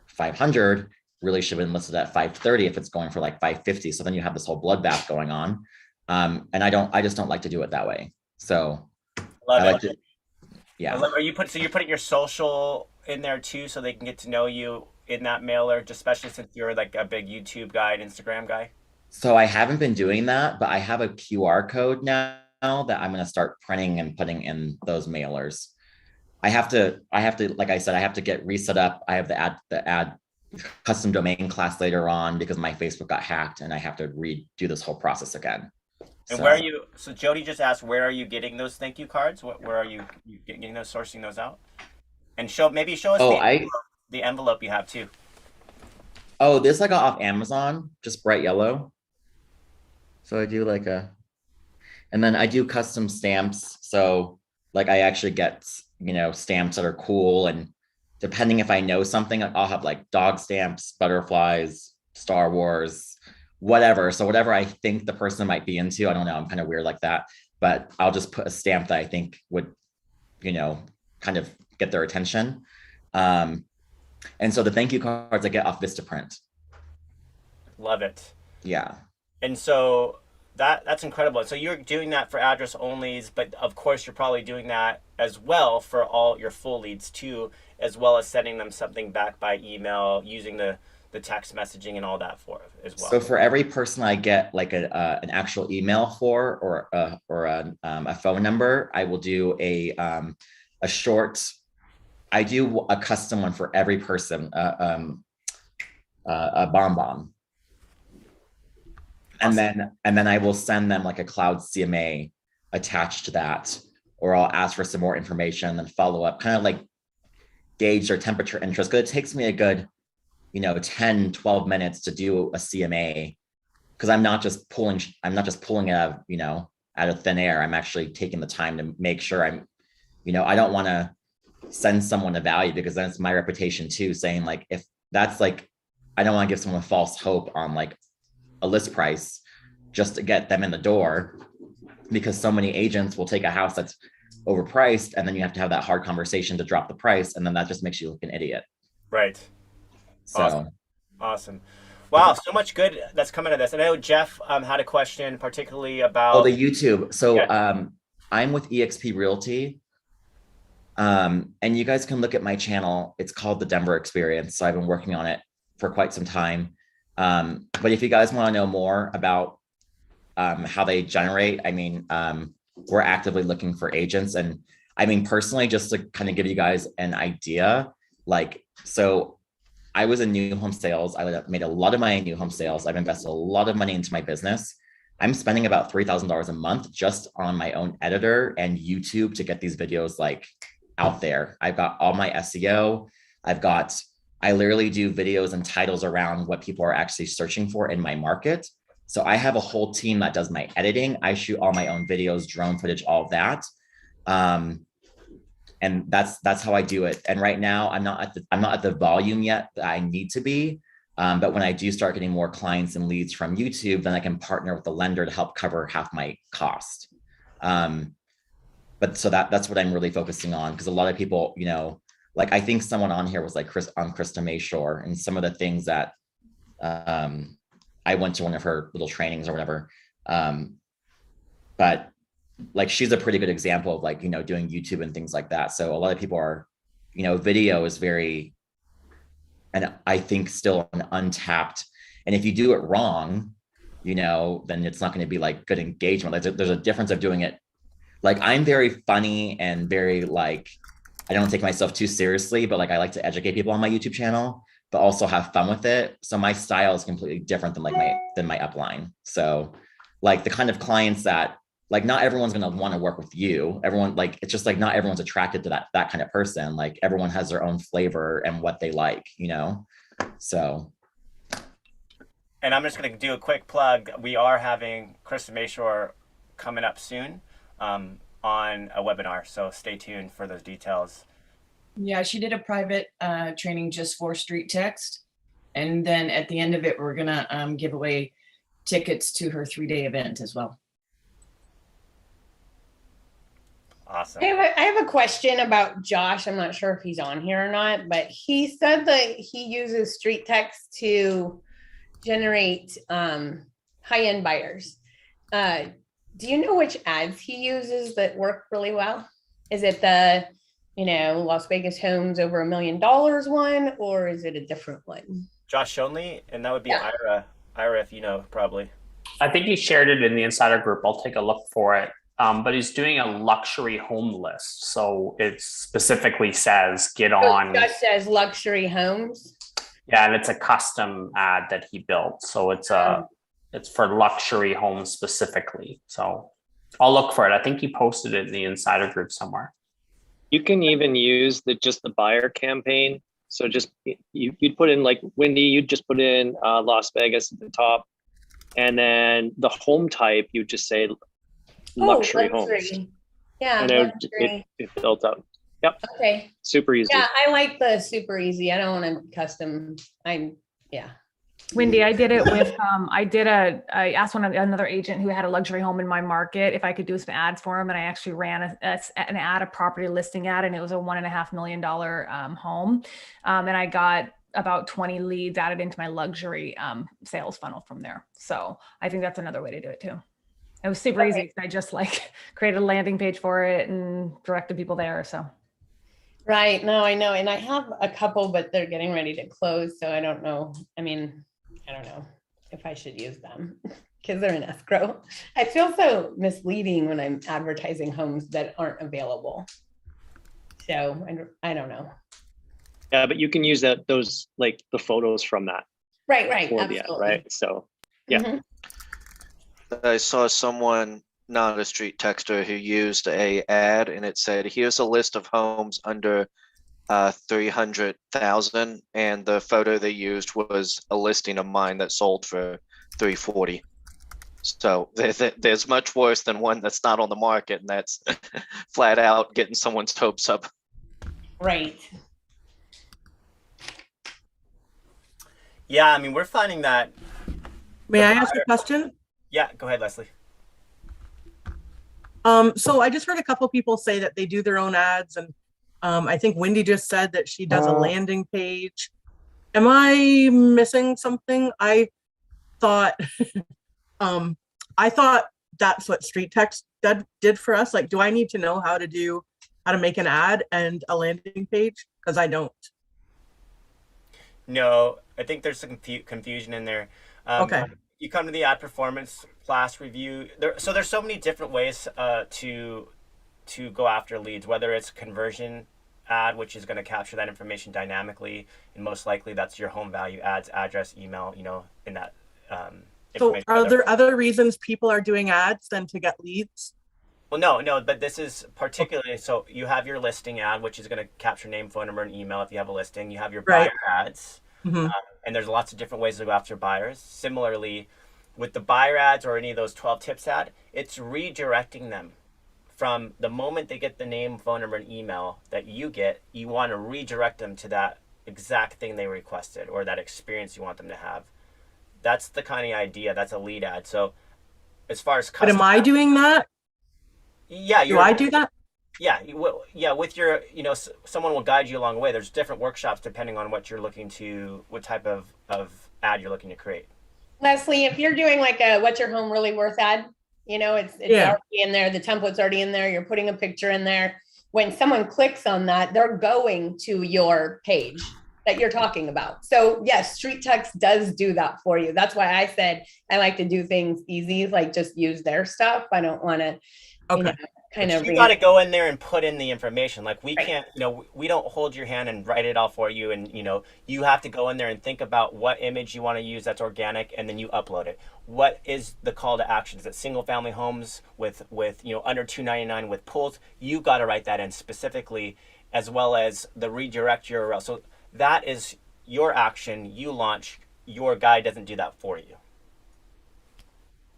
500 really should have been listed at 530 if it's going for like 550. So then you have this whole bloodbath going on. And I just don't like to do it that way. So I like to. Yeah. Are you so you're putting your social in there too, so they can get to know you in that mailer, just especially since you're like a big YouTube guy and Instagram guy? So I haven't been doing that, but I have a QR code now that I'm going to start printing and putting in those mailers. I have to, like I said, I have to get reset up. I have the add custom domain class later on because my Facebook got hacked and I have to redo this whole process again. And So, where are you? So Jody just asked, where are you getting those thank you cards? Where are you getting those, sourcing those out? And show us oh, the envelope you have too. oh, this I got off Amazon, just bright yellow. So I do like and then I do custom stamps. So like I actually get, stamps that are cool. And depending if I know something, I'll have like dog stamps, butterflies, Star Wars, whatever. So whatever I think the person might be into, I don't know, I'm kind of weird like that, but I'll just put a stamp that I think would, kind of get their attention. And so the thank you cards I get off Vistaprint. Love it. Yeah. And so that's incredible. So you're doing that for address onlys, but of course you're probably doing that as well for all your full leads too, as well as sending them something back by email using the text messaging and all that for as well. So for every person I get like an actual email for or a phone number, I will do a short. I do a custom one for every person, a bonbon. Awesome. And then I will send them like a cloud CMA attached to that, or I'll ask for some more information and follow up, kind of like gauge their temperature interest. Because it takes me a good, 10, 12 minutes to do a CMA, because I'm not just pulling it out of, out of thin air. I'm actually taking the time to make sure I don't want to send someone a value, because then it's my reputation too, saying like, if that's like, I don't want to give someone false hope on like a list price just to get them in the door, because so many agents will take a house that's overpriced and then you have to have that hard conversation to drop the price, and then that just makes you look an idiot. Right. So awesome. Wow, so much good that's coming to this. And I know Jeff had a question particularly about the YouTube. So I'm with eXp Realty. And you guys can look at my channel. It's called The Denver Experience. So I've been working on it for quite some time. But if you guys want to know more about how they generate, we're actively looking for agents. And personally, just to kind of give you guys an idea, so I was in new home sales. I made a lot of money in new home sales. I've invested a lot of money into my business. I'm spending about $3,000 a month just on my own editor and YouTube to get these videos out there. I've got all my SEO. I literally do videos and titles around what people are actually searching for in my market. So I have a whole team that does my editing. I shoot all my own videos, drone footage, all of that. And that's how I do it. And right now I'm not at the volume yet that I need to be. But when I do start getting more clients and leads from YouTube, then I can partner with the lender to help cover half my cost. But so that's what I'm really focusing on, because a lot of people, I think someone on here was like Krista Mayshore, and some of the things that I went to one of her little trainings or whatever. But she's a pretty good example of doing YouTube and things like that. So a lot of people are, video is very, and I think still an untapped, and if you do it wrong, then it's not going to be good engagement. There's a difference of doing it. I'm very funny and very I don't take myself too seriously, but I like to educate people on my YouTube channel, but also have fun with it. So my style is completely different than my upline. So the kind of clients that not everyone's going to want to work with you. Everyone it's just not everyone's attracted to that kind of person. Everyone has their own flavor and what they like, so. And I'm just going to do a quick plug. We are having Krista Mayshore coming up soon on a webinar. So stay tuned for those details. Yeah, she did a private training just for StreetText. And then at the end of it, we're going to give away tickets to her 3-day event as well. Awesome. I have a question about Josh. I'm not sure if he's on here or not, but he said that he uses StreetText to generate high-end buyers. Do you know which ads he uses that work really well? Is it the Las Vegas homes over $1 million one, or is it a different one? Josh Shonley, and that would be Yeah. Ira, if you know, probably. I think he shared it in the insider group. I'll take a look for it. But he's doing a luxury home list. So it specifically says get on. It just says luxury homes. Yeah, and it's a custom ad that he built. So it's for luxury homes specifically. So I'll look for it. I think he posted it in the insider group somewhere. You can even use just the buyer campaign. So just you'd put in like Wendy, you'd just put in Las Vegas at the top, and then the home type you just say luxury homes. Yeah, and it built up. Yep. Okay. Super easy. Yeah, I like the super easy. I don't want to custom. Wendy, I did it with, I asked another agent who had a luxury home in my market if I could do some ads for him. And I actually ran an ad, a property listing ad, and it was a $1.5 million home. And I got about 20 leads added into my luxury sales funnel from there. So I think that's another way to do it too. It was super easy. I just created a landing page for it and directed people there. So. Right. No, I know. And I have a couple, but they're getting ready to close. So I don't know. I mean, I don't know if I should use them because they're in escrow. I feel so misleading when I'm advertising homes that aren't available. So I don't know. Yeah, but you can use those like the photos from that. Right. Absolutely. Right. So yeah. Mm-hmm. I saw someone, not a street texter, who used a ad and it said, here's a list of homes under 300,000, and the photo they used was a listing of mine that sold for 340. So there's much worse than one that's not on the market, and that's flat out getting someone's hopes up. Right. Yeah, I mean, we're finding that. May I ask a question? Yeah, go ahead, Leslie. So I just heard a couple people say that they do their own ads, and I think Wendy just said that she does a landing page. Am I missing something? I thought that's what StreetText did for us. Like, do I need to know how to make an ad and a landing page? Because I don't. No, I think there's some confusion in there. Okay. You come to the ad performance class review. There's so many different ways to go after leads, whether it's conversion ad, which is going to capture that information dynamically, and most likely that's your home value ads, address, email, in that So are there other reasons people are doing ads than to get leads? Well, no, but this is particularly, so you have your listing ad, which is going to capture name, phone number, and email if you have a listing. You have your buyer ads, and there's lots of different ways to go after buyers. Similarly, with the buyer ads or any of those 12 tips ad, it's redirecting them from the moment they get the name, phone number, and email that you get. You want to redirect them to that exact thing they requested or that experience you want them to have. That's the kind of idea. That's a lead ad. So as far as But am I doing that? Yeah. Do I do that? Yeah. Yeah. With your, someone will guide you along the way. There's different workshops depending on what you're looking to, what type of ad you're looking to create. Leslie, if you're doing like a what's your home really worth ad, it's already in there. The template's already in there. You're putting a picture in there. When someone clicks on that, they're going to your page that you're talking about. So yes, StreetText does do that for you. That's why I said I like to do things easy, like just use their stuff. I don't want to you got to go in there and put in the information. Like we can't, we don't hold your hand and write it all for you. And, you have to go in there and think about what image you want to use that's organic, and then you upload it. What is the call to action? Is it single family homes with under $299 with pools? You got to write that in specifically, as well as the redirect URL. So that is your action. You launch. Your guy doesn't do that for you.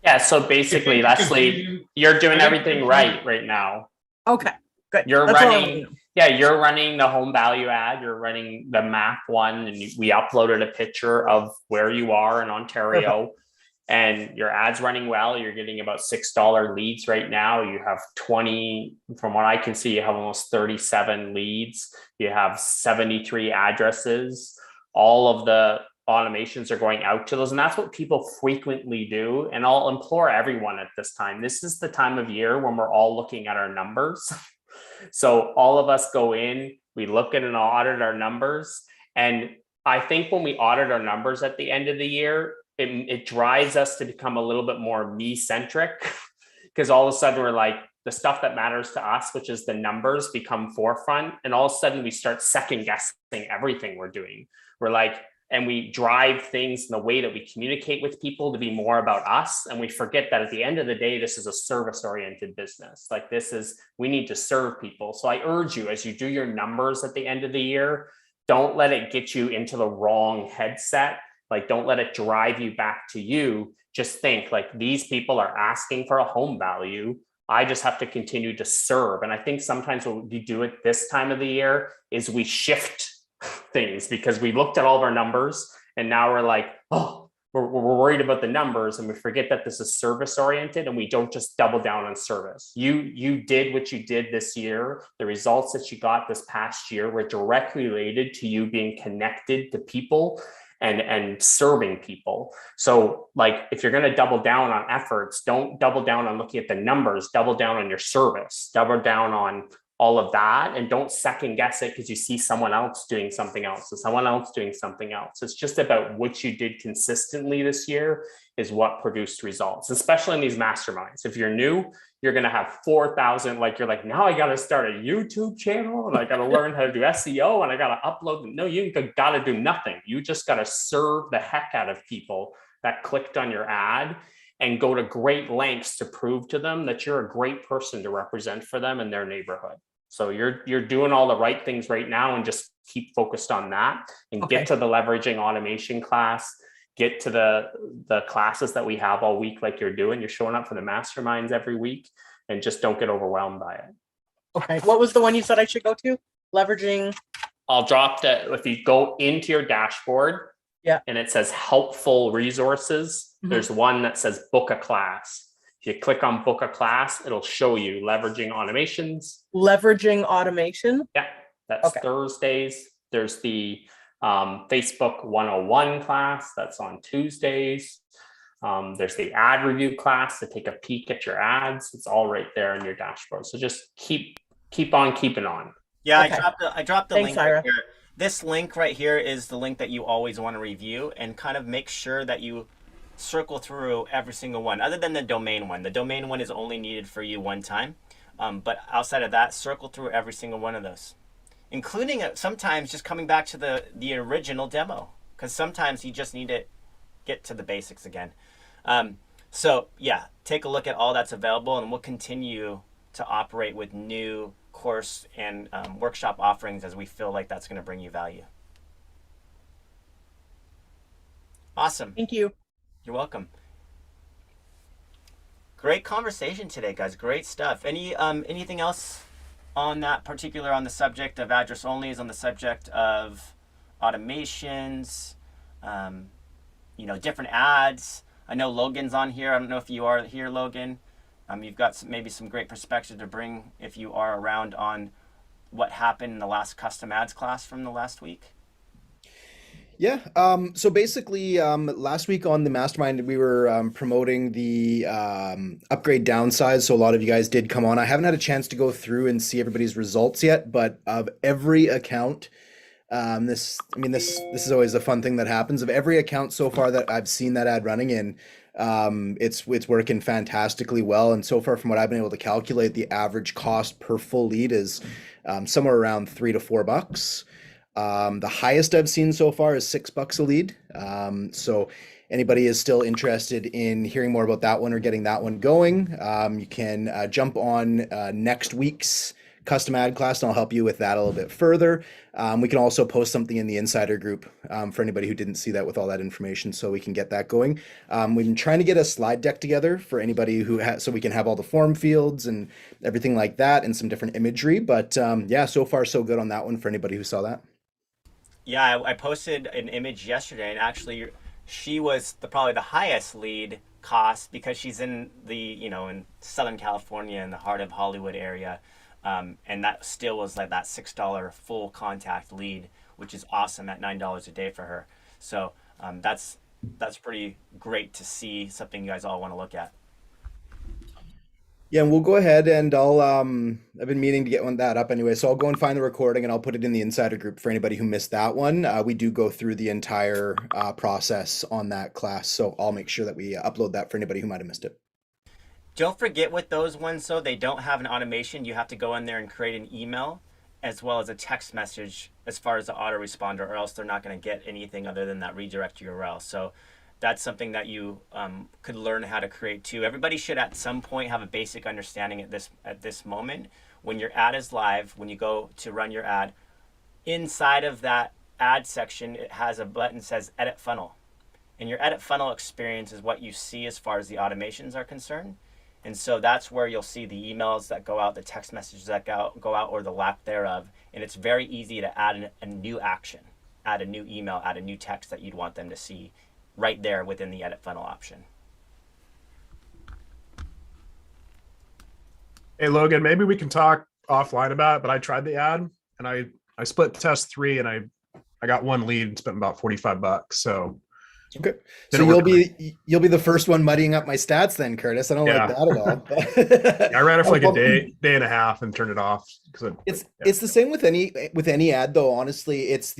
Yeah, so basically, Leslie, you're doing everything right now. Okay, good. You're running the home value ad, you're running the map one, and we uploaded a picture of where you are in Ontario, and your ad's running well. You're getting about $6 leads right now. You have 20, from what I can see, you have almost 37 leads. You have 73 addresses. All of the automations are going out to those, and that's what people frequently do. And I'll implore everyone at this time, this is the time of year when we're all looking at our numbers So all of us go in, we look at and audit our numbers. And I think when we audit our numbers at the end of the year, it drives us to become a little bit more me-centric, because all of a sudden we're like, the stuff that matters to us, which is the numbers, become forefront. And all of a sudden we start second guessing everything we're doing. We're like, and we drive things in the way that we communicate with people to be more about us. And we forget that at the end of the day, this is a service-oriented business. Like we need to serve people. So I urge you, as you do your numbers at the end of the year, don't let it get you into the wrong headset. Like, don't let it drive you back to you. Just think, like, these people are asking for a home value. I just have to continue to serve. And I think sometimes what we do at this time of the year is we shift things, because we looked at all of our numbers and now we're like, oh, we're worried about the numbers, and we forget that this is service oriented, and we don't just double down on service. You did what you did this year. The results that you got this past year were directly related to you being connected to people and serving people. So, like, if you're going to double down on efforts, don't double down on looking at the numbers, double down on your service, double down on all of that, and don't second guess it because you see someone else doing something else and someone else doing something else. It's just about what you did consistently this year is what produced results, especially in these masterminds. If you're new, you're going to have 4,000, like, you're like, now I got to start a YouTube channel and I got to learn how to do SEO and I got to upload. No, you got to do nothing. You just got to serve the heck out of people that clicked on your ad, and go to great lengths to prove to them that you're a great person to represent for them in their neighborhood. So you're doing all the right things right now, and just keep focused on that, and get to the leveraging automation class, get to the classes that we have all week, like you're doing. You're showing up for the masterminds every week, and just don't get overwhelmed by it. Okay. What was the one you said I should go to? Leveraging. I'll drop that. If you go into your dashboard, yeah, and it says helpful resources, there's one that says book a class. If you click on book a class, it'll show you leveraging automations. Leveraging automation? Yeah, that's Thursdays. There's the Facebook 101 class, that's on Tuesdays. There's the ad review class to take a peek at your ads. It's all right there in your dashboard. So just keep on keeping on. Yeah, I dropped the Thanks, link Ira. right here. This link right here is the link that you always want to review, and kind of make sure that you circle through every single one, other than the domain one. The domain one is only needed for you one time. But outside of that, circle through every single one of those, including sometimes just coming back to the original demo, because sometimes you just need to get to the basics again. So yeah, take a look at all that's available, and we'll continue to operate with new course and workshop offerings as we feel like that's going to bring you value. Awesome. Thank you. You're welcome. Great conversation today, guys. Great stuff. Anything else on that particular, on the subject of address onlys, on the subject of automations, different ads? I know Logan's on here. I don't know if you are here, Logan. You've got maybe some great perspective to bring if you are around on what happened in the last custom ads class from the last week. Yeah. So basically, last week on the Mastermind, we were promoting the upgrade downsize. So a lot of you guys did come on. I haven't had a chance to go through and see everybody's results yet, but of every account, this is always a fun thing that happens. Of every account so far that I've seen that ad running in, it's working fantastically well. And so far, from what I've been able to calculate, the average cost per full lead is somewhere around $3 to $4. The highest I've seen so far is $6 a lead. So anybody is still interested in hearing more about that one or getting that one going, you can jump on next week's custom ad class, and I'll help you with that a little bit further. We can also post something in the insider group for anybody who didn't see that with all that information, so we can get that going. We've been trying to get a slide deck together for anybody who so we can have all the form fields and everything like that, and some different imagery. But yeah, so far so good on that one for anybody who saw that. Yeah, I posted an image yesterday, and actually she was probably the highest lead cost because she's in in Southern California, in the heart of Hollywood area. And that still was like that $6 full contact lead, which is awesome at $9 a day for her. So that's pretty great to see, something you guys all want to look at. Yeah, and we'll go ahead and I've been meaning to get that up anyway, so I'll go and find the recording and I'll put it in the insider group for anybody who missed that one. We do go through the entire process on that class, so I'll make sure that we upload that for anybody who might have missed it. Don't forget with those ones, though, they don't have an automation. You have to go in there and create an email as well as a text message as far as the autoresponder, or else they're not going to get anything other than that redirect URL. So that's something that you could learn how to create too. Everybody should at some point have a basic understanding at this moment. When your ad is live, when you go to run your ad, inside of that ad section, it has a button that says edit funnel. And your edit funnel experience is what you see as far as the automations are concerned. And so that's where you'll see the emails that go out, the text messages that go out, or the lack thereof. And it's very easy to add a new action, add a new email, add a new text that you'd want them to see right there within the edit funnel option. Hey, Logan, maybe we can talk offline about it, but I tried the ad and I split test 3 and I got 1 lead and spent about $45. So okay. So you'll be the first one muddying up my stats then, Curtis. I don't like that at all. I ran it for like a day and a half and turned it off. It's the same with any ad though. Honestly, it's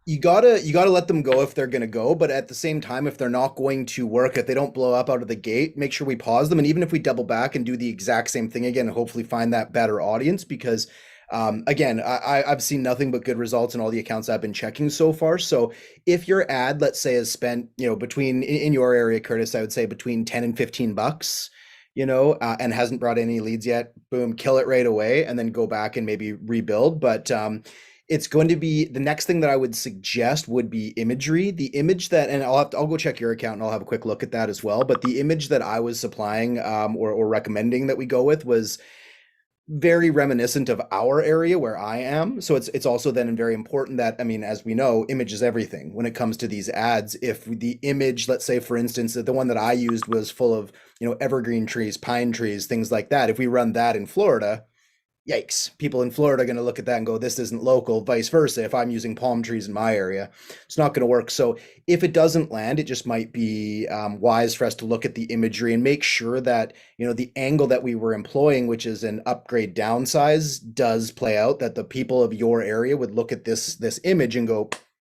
you gotta let them go if they're gonna go, but at the same time, if they're not going to work, if they don't blow up out of the gate, make sure we pause them. And even if we double back and do the exact same thing again, and hopefully find that better audience, because again, I've seen nothing but good results in all the accounts I've been checking so far. So if your ad, let's say, has spent, between in your area, Curtis, I would say between 10 and $15, and hasn't brought any leads yet, boom, kill it right away and then go back and maybe rebuild. But it's going to be the next thing that I would suggest would be imagery. The image that, and I'll go check your account and I'll have a quick look at that as well. But the image that I was supplying or recommending that we go with was very reminiscent of our area where I am. So it's also then very important that, I mean, as we know, image is everything when it comes to these ads. If the image, let's say for instance, that the one that I used was full of, evergreen trees, pine trees, things like that. If we run that in Florida, yikes, people in Florida are going to look at that and go, this isn't local. Vice versa. If I'm using palm trees in my area, it's not going to work. So if it doesn't land, it just might be wise for us to look at the imagery and make sure that, the angle that we were employing, which is an upgrade downsize, does play out, that the people of your area would look at this image and go,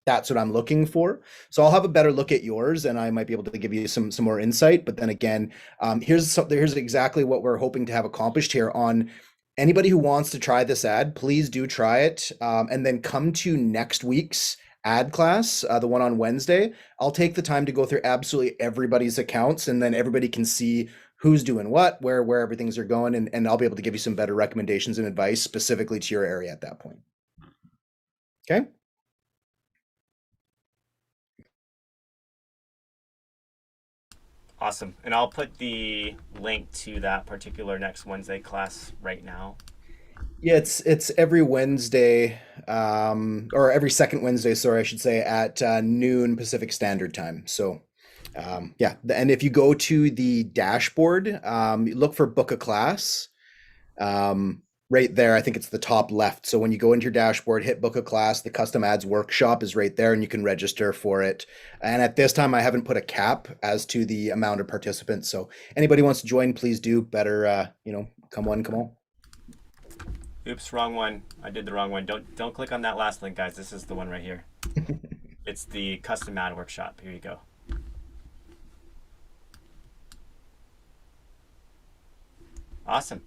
that's what I'm looking for. So I'll have a better look at yours and I might be able to give you some more insight. But then again, here's exactly what we're hoping to have accomplished here. On anybody who wants to try this ad, please do try it, and then come to next week's ad class, the one on Wednesday. I'll take the time to go through absolutely everybody's accounts, and then everybody can see who's doing what, where everything's are going, and I'll be able to give you some better recommendations and advice specifically to your area at that point. Okay. Awesome. And I'll put the link to that particular next Wednesday class right now. Yeah, it's every Wednesday, or every second Wednesday, sorry, I should say, at noon Pacific Standard Time. So yeah, and if you go to the dashboard, look for book a class. Right there, I think it's the top left. So when you go into your dashboard, hit book a class, the custom ads workshop is right there and you can register for it. And at this time, I haven't put a cap as to the amount of participants. So anybody wants to join, please do. Better, come one, come all. Oops, wrong one. I did the wrong one. Don't click on that last link, guys. This is the one right here. It's the custom ad workshop. Here you go. Awesome.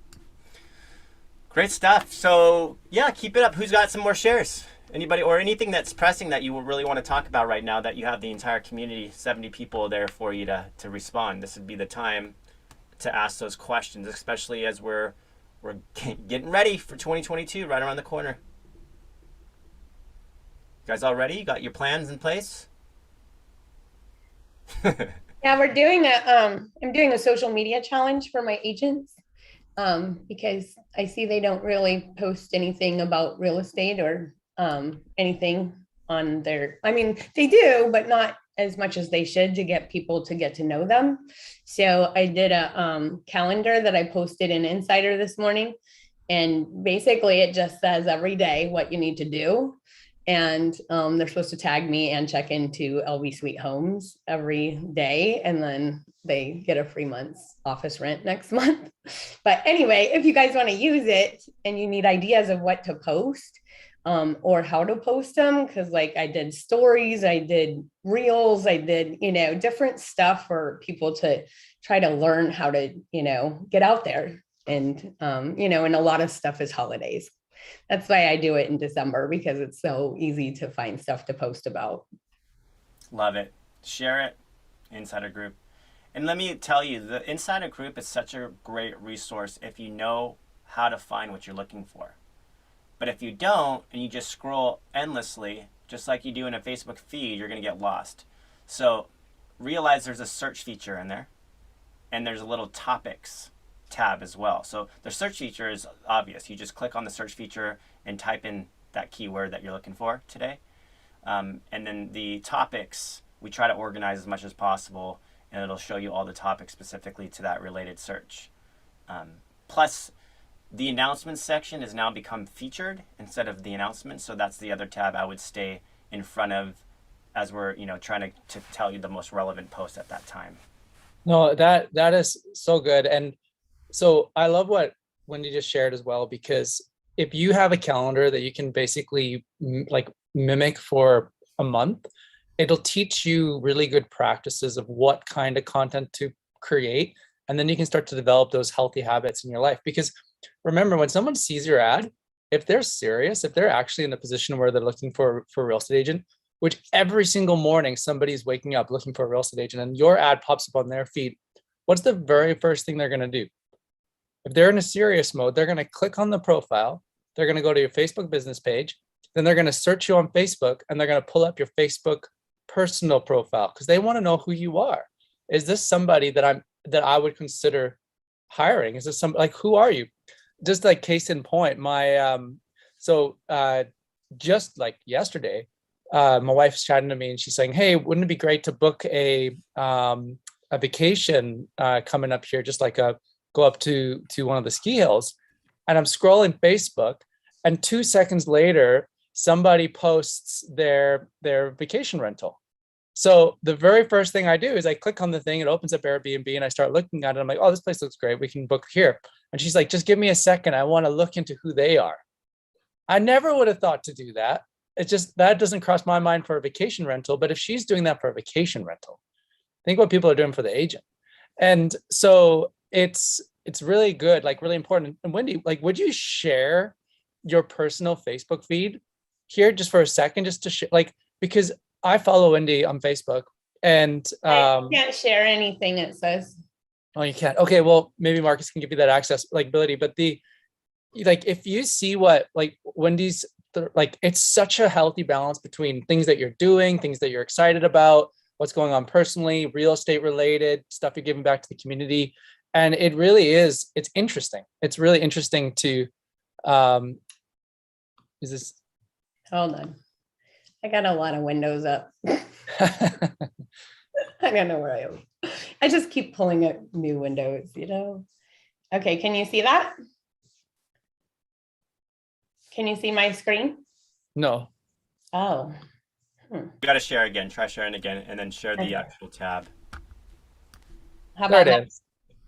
Great stuff. So yeah, keep it up. Who's got some more shares? Anybody or anything that's pressing that you really want to talk about right now that you have the entire community, 70 people there for you to respond. This would be the time to ask those questions, especially as we're getting ready for 2022 right around the corner. You guys all ready? You got your plans in place? Yeah, we're doing I'm doing a social media challenge for my agents. Because I see they don't really post anything about real estate or anything on their, I mean, they do, but not as much as they should to get people to get to know them. So I did a calendar that I posted in Insider this morning. And basically it just says every day what you need to do. And they're supposed to tag me and check into LV Sweet Homes every day. And then they get a free month's office rent next month. But anyway, if you guys want to use it and you need ideas of what to post or how to post them, because like I did stories, I did reels, I did, different stuff for people to try to learn how to, get out there. And, and a lot of stuff is holidays. That's why I do it in December, because it's so easy to find stuff to post about. Love it. Share it, Insider Group. And let me tell you, the Insider Group is such a great resource if you know how to find what you're looking for. But if you don't, and you just scroll endlessly, just like you do in a Facebook feed, you're going to get lost. So realize there's a search feature in there, and there's a little topics tab as well. So the search feature is obvious. You just click on the search feature and type in that keyword that you're looking for today. And then the topics, we try to organize as much as possible, and it'll show you all the topics specifically to that related search. Plus, the announcements section has now become featured instead of the announcements. So that's the other tab I would stay in front of as we're trying to tell you the most relevant post at that time. No, that is so good. And so I love what Wendy just shared as well, because if you have a calendar that you can basically like mimic for a month, it'll teach you really good practices of what kind of content to create. And then you can start to develop those healthy habits in your life. Because remember, when someone sees your ad, if they're serious, if they're actually in a position where they're looking for a real estate agent, which every single morning somebody's waking up looking for a real estate agent and your ad pops up on their feed, what's the very first thing they're going to do? If they're in a serious mode, they're going to click on the profile. They're going to go to your Facebook business page. Then they're going to search you on Facebook, and they're going to pull up your Facebook personal profile because they want to know who you are. Is this somebody that I would consider hiring? Is this who are you? Just like case in point, just like yesterday, my wife's chatting to me and she's saying, "Hey, wouldn't it be great to book a vacation coming up here, just like go up to one of the ski hills?" And I'm scrolling Facebook, and 2 seconds later, somebody posts their vacation rental. So the very first thing I do is I click on the thing, it opens up Airbnb, and I start looking at it. I'm like, "Oh, this place looks great. We can book here." And she's like, "Just give me a second. I want to look into who they are." I never would have thought to do that. It's just that doesn't cross my mind for a vacation rental. But if she's doing that for a vacation rental, think what people are doing for the agent. And so it's really good, like really important. And Wendy, like, would you share your personal Facebook feed here just for a second, just to share, like, because I follow Wendy on Facebook and I can't share anything, it says. Oh, you can't. Okay, well, maybe Marcus can give you that access, like, ability. But if you see what like Wendy's, like, it's such a healthy balance between things that you're doing, things that you're excited about, what's going on personally, real estate related stuff you're giving back to the community. And it really is, it's interesting. It's really interesting to, is this? Hold on. I got a lot of windows up. I don't know where I am. I just keep pulling up new windows, Okay, can you see that? Can you see my screen? No. Oh. You got to share again. Try sharing again, and then share the actual tab. How about that?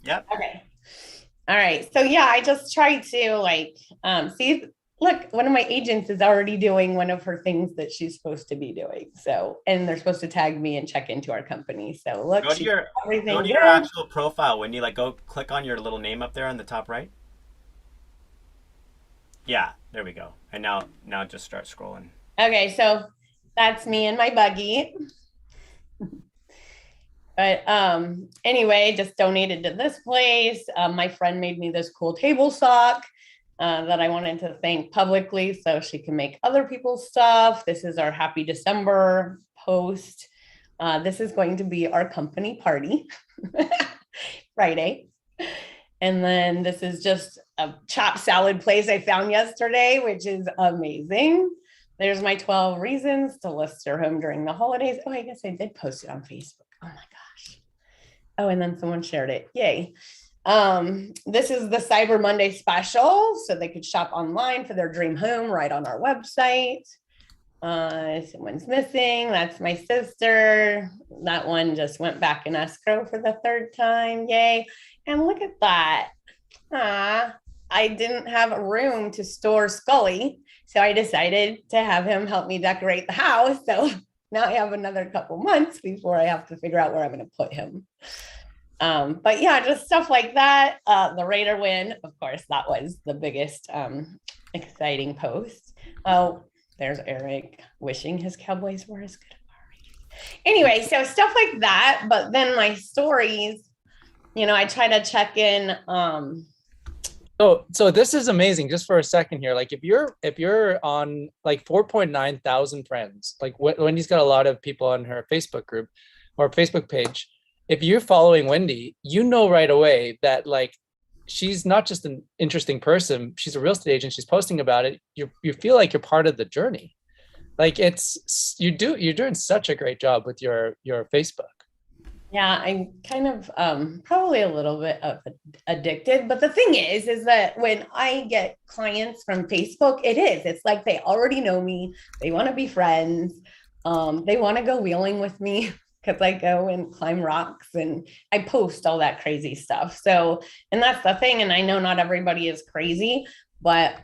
Yep. Okay. All right. So yeah, I just tried to see. Look, one of my agents is already doing one of her things that she's supposed to be doing. So, and they're supposed to tag me and check into our company. So look, go to your actual profile. When you go click on your little name up there on the top right. Yeah, there we go. And now just start scrolling. Okay, so that's me and my buggy. But anyway, just donated to this place. My friend made me this cool table sock that I wanted to thank publicly so she can make other people's stuff. This is our Happy December post. This is going to be our company party Friday. And then this is just a chopped salad place I found yesterday, which is amazing. There's my 12 reasons to list your home during the holidays. Oh, I guess I did post it on Facebook. Oh my gosh. Oh, and then someone shared it. Yay. This is the Cyber Monday special, so they could shop online for their dream home right on our website. Someone's missing. That's my sister. That one just went back in escrow for the 3rd time. Yay. And look at that. I didn't have a room to store Scully. So I decided to have him help me decorate the house. So now I have another couple months before I have to figure out where I'm going to put him. But yeah, just stuff like that. The Raider win, of course, that was the biggest exciting post. Oh, there's Eric wishing his Cowboys were as good. Anyway, so stuff like that. But then my stories, I try to check in. So this is amazing. Just for a second here, like if you're on like 4.9 thousand friends, like Wendy's got a lot of people on her Facebook group or Facebook page. If you're following Wendy, right away that like she's not just an interesting person, she's a real estate agent, she's posting about it. You feel like you're part of the journey. Like you're doing such a great job with your Facebook. Yeah, I'm kind of probably a little bit addicted. But the thing is that when I get clients from Facebook, it's like they already know me. They want to be friends. They want to go wheeling with me because I go and climb rocks and I post all that crazy stuff. So, and that's the thing. And I know not everybody is crazy, but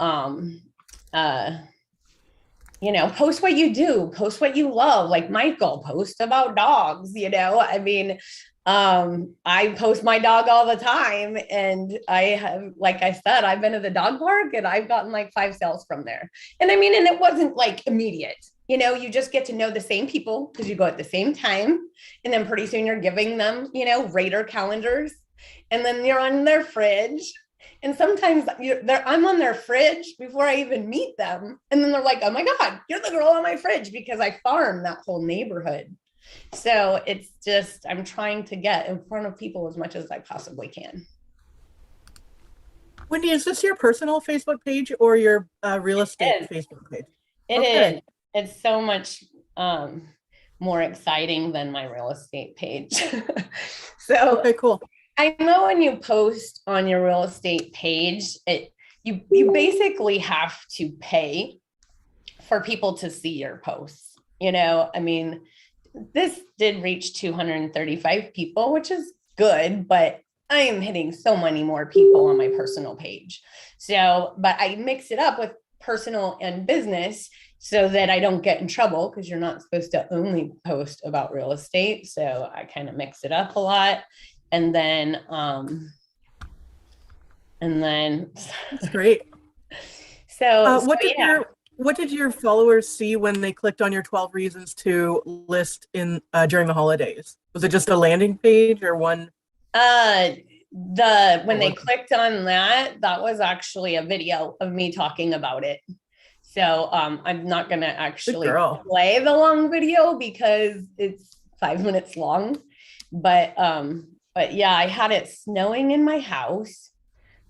post what you do, post what you love. Like Michael, post about dogs, I post my dog all the time. And I have, like I said, I've been to the dog park and I've gotten like 5 sales from there. And and it wasn't like immediate, you just get to know the same people because you go at the same time. And then pretty soon you're giving them, Raider calendars, and then you're on their fridge. And sometimes I'm on their fridge before I even meet them. And then they're like, oh my God, you're the girl on my fridge because I farm that whole neighborhood. So it's just, I'm trying to get in front of people as much as I possibly can. Wendy, is this your personal Facebook page or your real estate Facebook page? It is. It's so much more exciting than my real estate page. So okay, cool. I know when you post on your real estate page, you basically have to pay for people to see your posts. This did reach 235 people, which is good, but I am hitting so many more people on my personal page. So, but I mix it up with personal and business so that I don't get in trouble because you're not supposed to only post about real estate. So I kind of mix it up a lot. And then that's great. So what did your followers see when they clicked on your 12 reasons to list in during the holidays? Was it just a landing page or one? When they clicked on that was actually a video of me talking about it. So I'm not gonna actually play the long video because it's 5 minutes long, but yeah, I had it snowing in my house,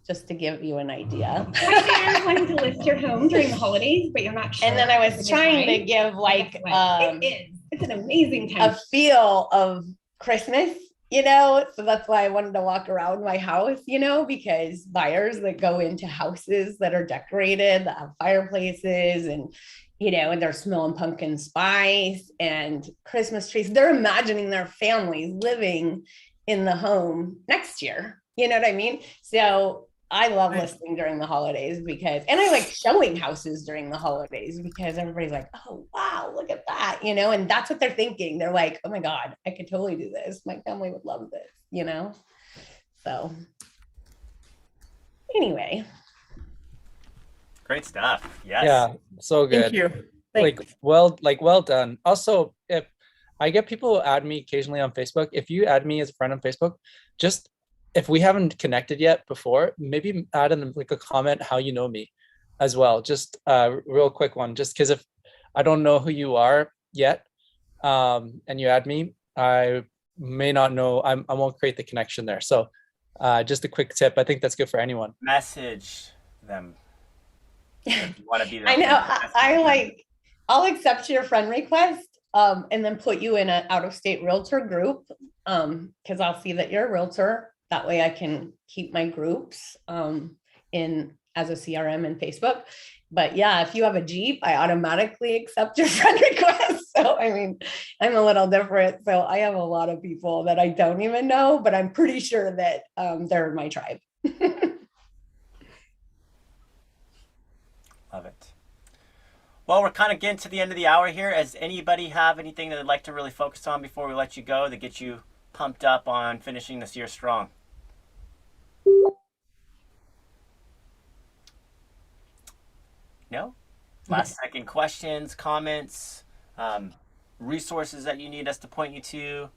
just to give you an idea. You're wanting to list your home during the holidays, but you're not sure. And then I was trying to give like it's an amazing time. A feel of Christmas, so that's why I wanted to walk around my house, because buyers that go into houses that are decorated, that have fireplaces and and they're smelling pumpkin spice and Christmas trees, they're imagining their families living in the home next year. You know what I mean? So I love listing during the holidays and I like showing houses during the holidays because everybody's like, oh, wow, look at that, and that's what they're thinking. They're like, oh my God, I could totally do this. My family would love this, So anyway. Great stuff. Yes. Yeah, so good. Thank you. Well done. Also, if I get people who add me occasionally on Facebook, if you add me as a friend on Facebook, just if we haven't connected yet before, maybe add in like a comment how you know me as well. Just a real quick one, just because if I don't know who you are yet and you add me, I may not know, I won't create the connection there. So just a quick tip. I think that's good for anyone. Message them. If you want to be I know. I'll accept your friend request and then put you in an out-of-state realtor group because I'll see that you're a realtor. That way I can keep my groups in as a CRM and Facebook. But yeah, if you have a Jeep, I automatically accept your friend request. So I mean, I'm a little different. So I have a lot of people that I don't even know, but I'm pretty sure that they're in my tribe. Love it. Well, we're kind of getting to the end of the hour here. Does anybody have anything that they'd like to really focus on before we let you go that gets you pumped up on finishing this year strong? No? Last second questions, comments, resources that you need us to point you to?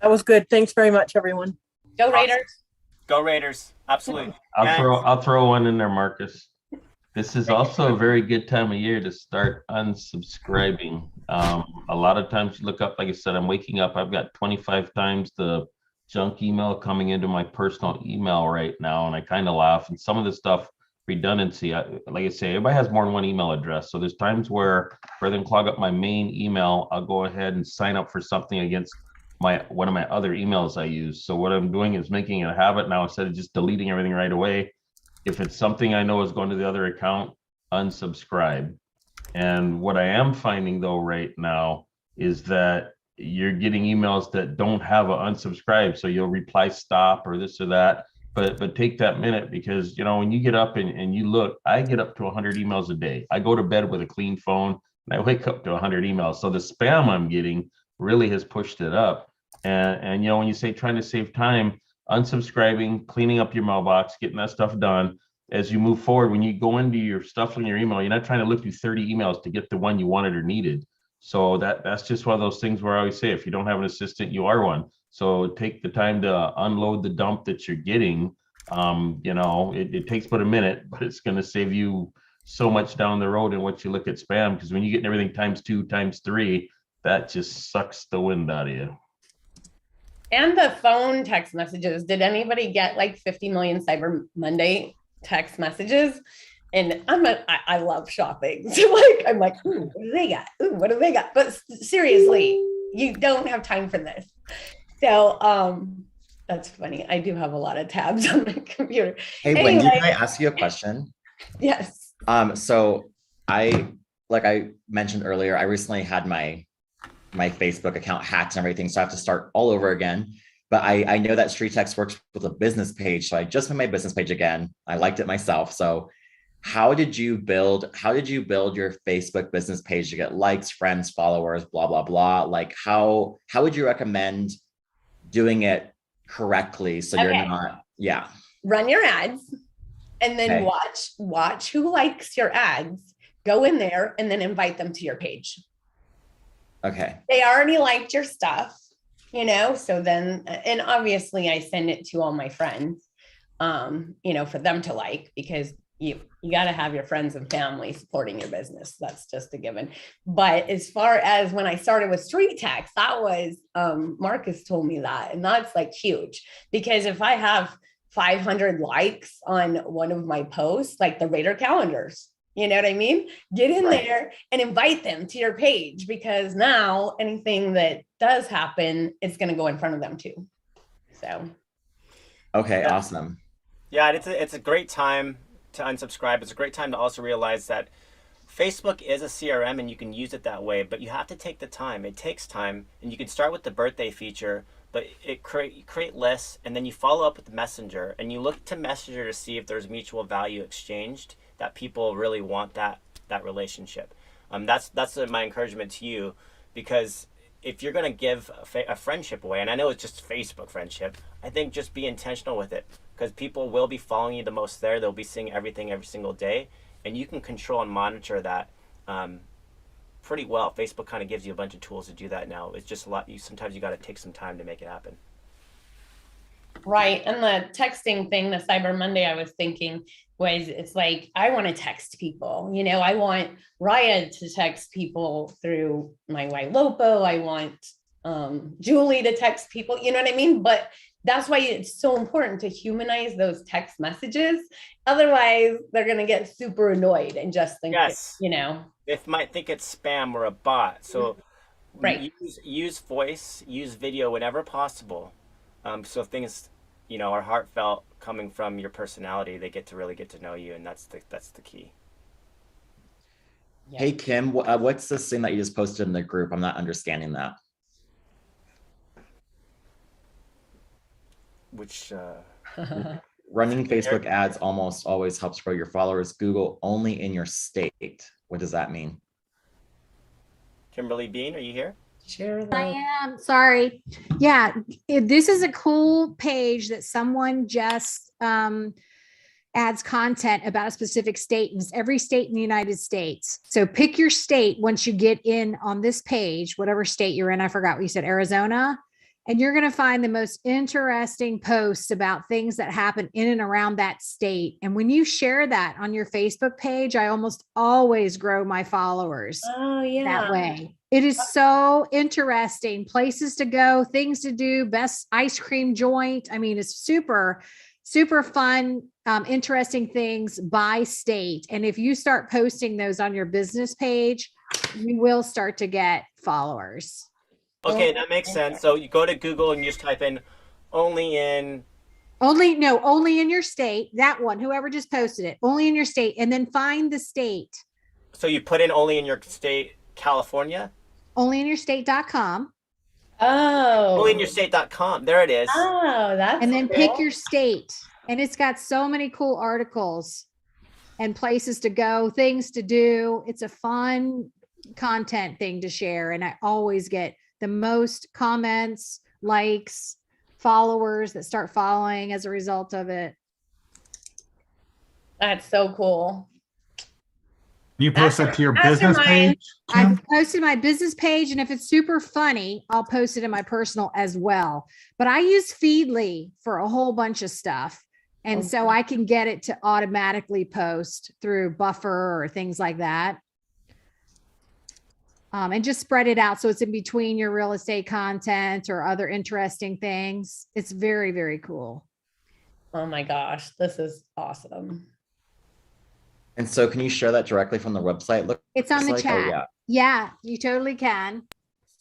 That was good. Thanks very much, everyone. Go Raiders. Go Raiders. Absolutely. I'll throw one in there, Marcus. This is also a very good time of year to start unsubscribing. A lot of times you look up, like I said, I'm waking up, I've got 25 times the junk email coming into my personal email right now, and I kind of laugh. And some of the stuff, redundancy, like I say, everybody has more than one email address. So there's times where rather than clog up my main email, I'll go ahead and sign up for something against one of my other emails I use. So what I'm doing is making it a habit now, instead of just deleting everything right away. If it's something I know is going to the other account, unsubscribe. And what I am finding though right now is that you're getting emails that don't have a unsubscribe. So you'll reply stop or this or that, but take that minute, because when you get up and you look, I get up to 100 emails a day. I go to bed with a clean phone and I wake up to 100 emails. So the spam I'm getting really has pushed it up. And when you say trying to save time, unsubscribing, cleaning up your mailbox, getting that stuff done. As you move forward, when you go into your stuff in your email, you're not trying to look through 30 emails to get the one you wanted or needed. So that's just one of those things where I always say, if you don't have an assistant, you are one. So take the time to unload the dump that you're getting. It takes but a minute, but it's going to save you so much down the road in what you look at spam, because when you get everything times 2, times 3, that just sucks the wind out of you. And the phone text messages. Did anybody get like 50 million Cyber Monday text messages? And I love shopping. So I'm like, ooh, what do they got? Ooh, what do they got? But seriously, you don't have time for this. So that's funny. I do have a lot of tabs on my computer. Hey, Wendy, can I ask you a question? Yes. So like I mentioned earlier, I recently had my Facebook account hacked and everything, so I have to start all over again. But I know that StreetText works with a business page, so I just made my business page again. I liked it myself. So how did you build your Facebook business page to get likes, friends, followers, blah blah blah? Like how would you recommend doing it correctly so you're not run your ads and then watch who likes your ads, go in there and then invite them to your page. Okay. They already liked your stuff, so then, and obviously I send it to all my friends, for them to like, because you got to have your friends and family supporting your business. That's just a given. But as far as when I started with StreetText, that was, Marcus told me that, and that's like huge, because if I have 500 likes on one of my posts, like the Raider calendars, you know what I mean? Get in there and invite them to your page, because now anything that does happen, it's going to go in front of them too. So. Okay, awesome. Yeah, it's a great time to unsubscribe. It's a great time to also realize that Facebook is a CRM and you can use it that way, but you have to take the time. It takes time, and you can start with the birthday feature, but you create lists, and then you follow up with the Messenger, and you look to Messenger to see if there's mutual value exchanged, that people really want that relationship. That's my encouragement to you, because if you're going to give a friendship away, and I know it's just Facebook friendship, I think just be intentional with it, because people will be following you the most there. They'll be seeing everything every single day, and you can control and monitor that pretty well. Facebook kind of gives you a bunch of tools to do that now. It's just a lot. Sometimes you got to take some time to make it happen. Right. And the texting thing, the Cyber Monday, I was thinking was, it's like, I want to text people, I want Raya to text people through my Lopo. I want Julie to text people, you know what I mean? But that's why it's so important to humanize those text messages. Otherwise, they're going to get super annoyed and just think, They might think it's spam or a bot. So use voice, use video whenever possible. So things you know, are heartfelt, coming from your personality, they get to really get to know you, and that's the key. Hey, Kim, what's this thing that you just posted in the group? I'm not understanding that. Which running Facebook ads almost always helps grow your followers. Google only in your state. What does that mean? Kimberly Bean, are you here? Share I am sorry. Yeah, this is a cool page that someone just adds content about a specific state, and it's every state in the United States. So pick your state once you get in on this page, whatever state you're in. I forgot what you said, Arizona. And you're going to find the most interesting posts about things that happen in and around that state. And when you share that on your Facebook page, I almost always grow my followers that way. It is so interesting. Places to go, things to do, best ice cream joint. I mean, it's super, super fun, interesting things by state. And if you start posting those on your business page, you will start to get followers. Okay, that makes sense. So you go to Google and you just type in only in your state, that one, whoever just posted it, only in your state, and then find the state. So you put in only in your state, California? Onlyinyourstate.com. Oh. Onlyinyourstate.com. There it is. Oh, that's and then cool. pick your state. And it's got so many cool articles and places to go, things to do. It's a fun content thing to share. And I always get the most comments, likes, followers that start following as a result of it. That's so cool. You post that to your business page? I've posted my business page, and if it's super funny, I'll post it in my personal as well. But I use Feedly for a whole bunch of stuff. And so I can get it to automatically post through Buffer or things like that. And just spread it out so it's in between your real estate content or other interesting things. It's very, very cool. Oh my gosh, this is awesome. And so can you share that directly from the website? Look, It's on the like, chat. oh, Yeah, you totally can.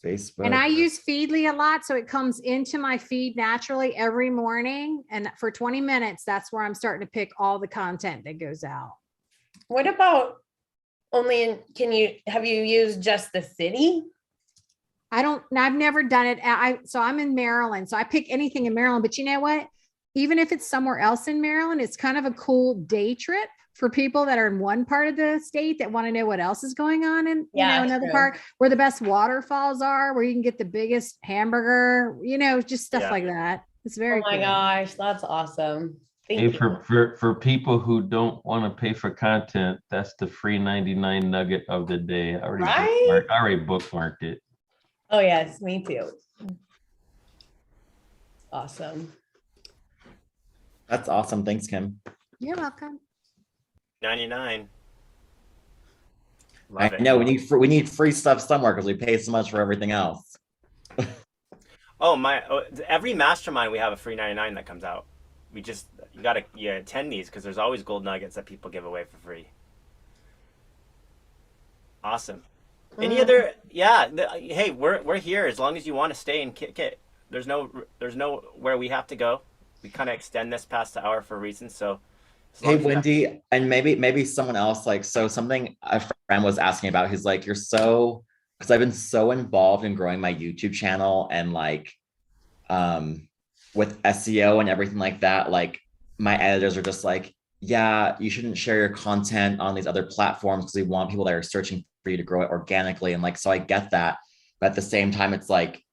Facebook. And I use Feedly a lot, so it comes into my feed naturally every morning. And for 20 minutes, that's where I'm starting to pick all the content that goes out. What about have you used just the city? I've never done it. So I'm in Maryland, so I pick anything in Maryland, but you know what? Even if it's somewhere else in Maryland, it's kind of a cool day trip for people that are in one part of the state that want to know what else is going on in another part, where the best waterfalls are, where you can get the biggest hamburger, just stuff like that. It's very cool. Oh my gosh, that's awesome. Hey, for people who don't want to pay for content, that's the free 99 nugget of the day. I already bookmarked it. Oh yes, me too. Awesome. That's awesome. Thanks, Kim. You're welcome. 99. I know we need free stuff somewhere because we pay so much for everything else. Every mastermind we have a free 99 that comes out. You gotta attend these because there's always gold nuggets that people give away for free. Awesome. Any other? Yeah. Hey, we're here as long as you want to stay and kick it. There's no where we have to go. We kind of extend this past the hour for a reason. So. Hey, Wendy, and maybe someone else, so something a friend was asking about, he's like, because I've been so involved in growing my YouTube channel and with SEO and everything like that, my editors are just like, yeah, you shouldn't share your content on these other platforms because we want people that are searching for you to grow it organically. And so I get that. But at the same time, it's like,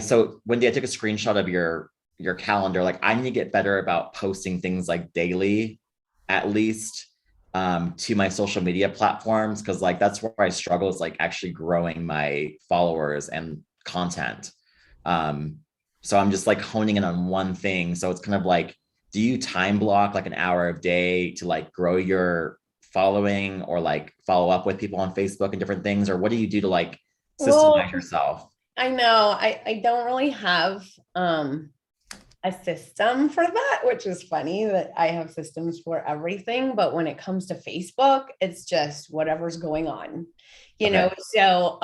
so Wendy, I took a screenshot of your calendar. I need to get better about posting things daily, at least, to my social media platforms. Cause that's where I struggle is actually growing my followers and content. So I'm just honing in on one thing. So it's kind of do you time block an hour a day to grow your following or follow up with people on Facebook and different things? Or what do you do to systemize yourself? I know I don't really have a system for that, which is funny that I have systems for everything. But when it comes to Facebook, it's just whatever's going on, you know? So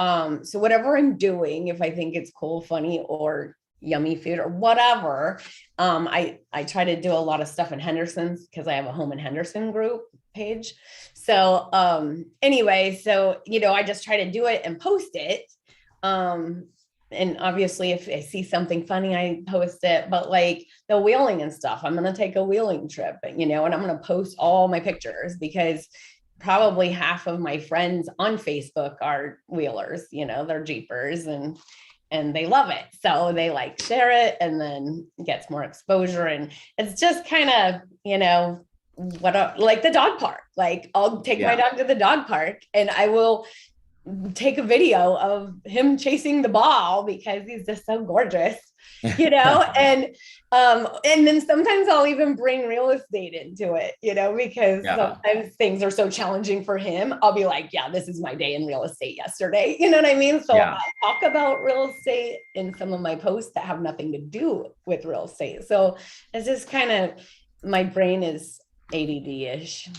whatever I'm doing, if I think it's cool, funny, or yummy food or whatever. I try to do a lot of stuff in Henderson's because I have a home in Henderson group page. So anyway, so I just try to do it and post it. And obviously if I see something funny, I post it, but like the wheeling and stuff, I'm going to take a wheeling trip, and I'm going to post all my pictures because probably half of my friends on Facebook are wheelers, they're Jeepers and they love it. So they like share it and then it gets more exposure. And it's just kind of, like the dog park, like I'll take my dog to the dog park and I will take a video of him chasing the ball because he's just so gorgeous, and then sometimes I'll even bring real estate into it, because sometimes things are so challenging for him. I'll be like, yeah, this is my day in real estate yesterday. You know what I mean? So I talk about real estate in some of my posts that have nothing to do with real estate. So it's just kind of, my brain is ADD-ish.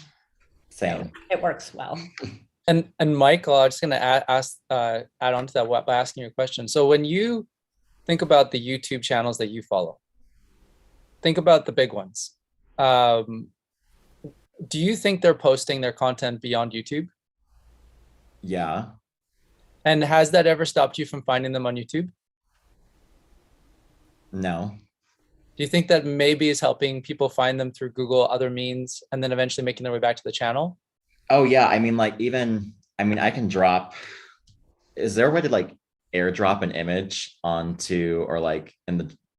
So it works well. And Michael, I'm just going to add on to that by asking you a question. So when you think about the YouTube channels that you follow, think about the big ones. Do you think they're posting their content beyond YouTube? Yeah. And has that ever stopped you from finding them on YouTube? No. Do you think that maybe is helping people find them through Google, other means, and then eventually making their way back to the channel? Oh yeah, I mean, I can drop. Is there a way to like airdrop an image onto, or like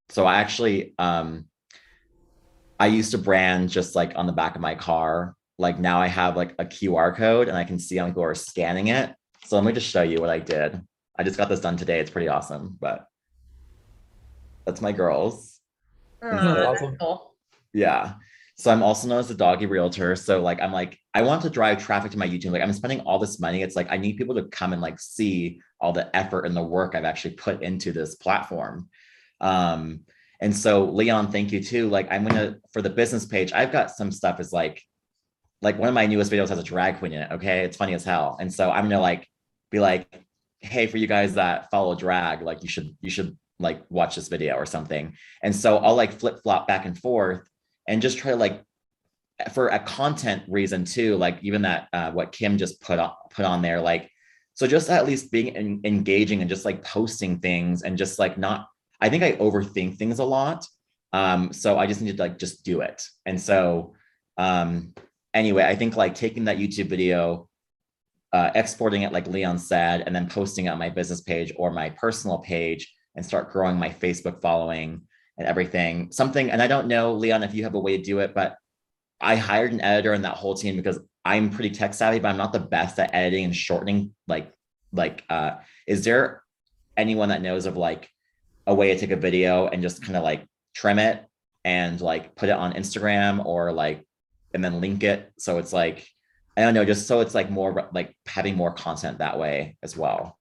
so I actually, I used to brand just like on the back of my car. Like now I have like a QR code and I can see how people are scanning it. So let me just show you what I did. I just got this done today. It's pretty awesome, but that's my girls. That's cool. Yeah. So I'm also known as the doggy realtor. So like, I want to drive traffic to my YouTube. Like I'm spending all this money. It's like, I need people to come and like see all the effort and the work I've actually put into this platform. And so Leon, thank you too. Like for the business page, I've got some stuff is like one of my newest videos has a drag queen in it. Okay. It's funny as hell. And so I'm going to be like, hey, for you guys that follow drag, like you should like watch this video or something. And so I'll like flip flop back and forth and just try to like, for a content reason too, like even that what Kim just put on there, like, so just at least being engaging and just like posting things and just like not, I think I overthink things a lot. So I just need to like just do it. And so anyway, I think like taking that YouTube video, exporting it like Leon said, and then posting it on my business page or my personal page and start growing my Facebook following and everything. And I don't know, Leon, if you have a way to do it, but I hired an editor and that whole team because I'm pretty tech savvy, but I'm not the best at editing and shortening. Is there anyone that knows of like a way to take a video and just kind of like trim it and like put it on Instagram or like, and then link it? So it's like, I don't know, just so it's like more like having more content that way as well.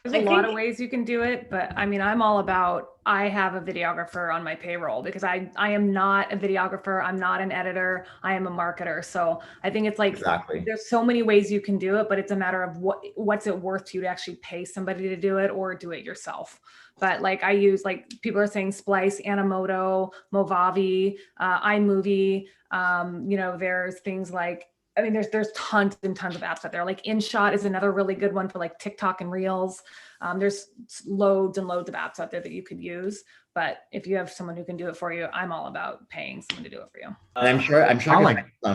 There's a lot of ways you can do it, but I mean, I'm all about, I have a videographer on my payroll because I am not a videographer. I'm not an editor. I am a marketer. So I think it's like, exactly. There's so many ways you can do it, but it's a matter of what's it worth to you to actually pay somebody to do it or do it yourself. But like I use, like people are saying Splice, Animoto, Movavi, iMovie, there's things like, I mean, there's tons and tons of apps out there. Like InShot is another really good one for like TikTok and Reels. There's loads and loads of apps out there that you could use. But if you have someone who can do it for you, I'm all about paying someone to do it for you. And I'm sure on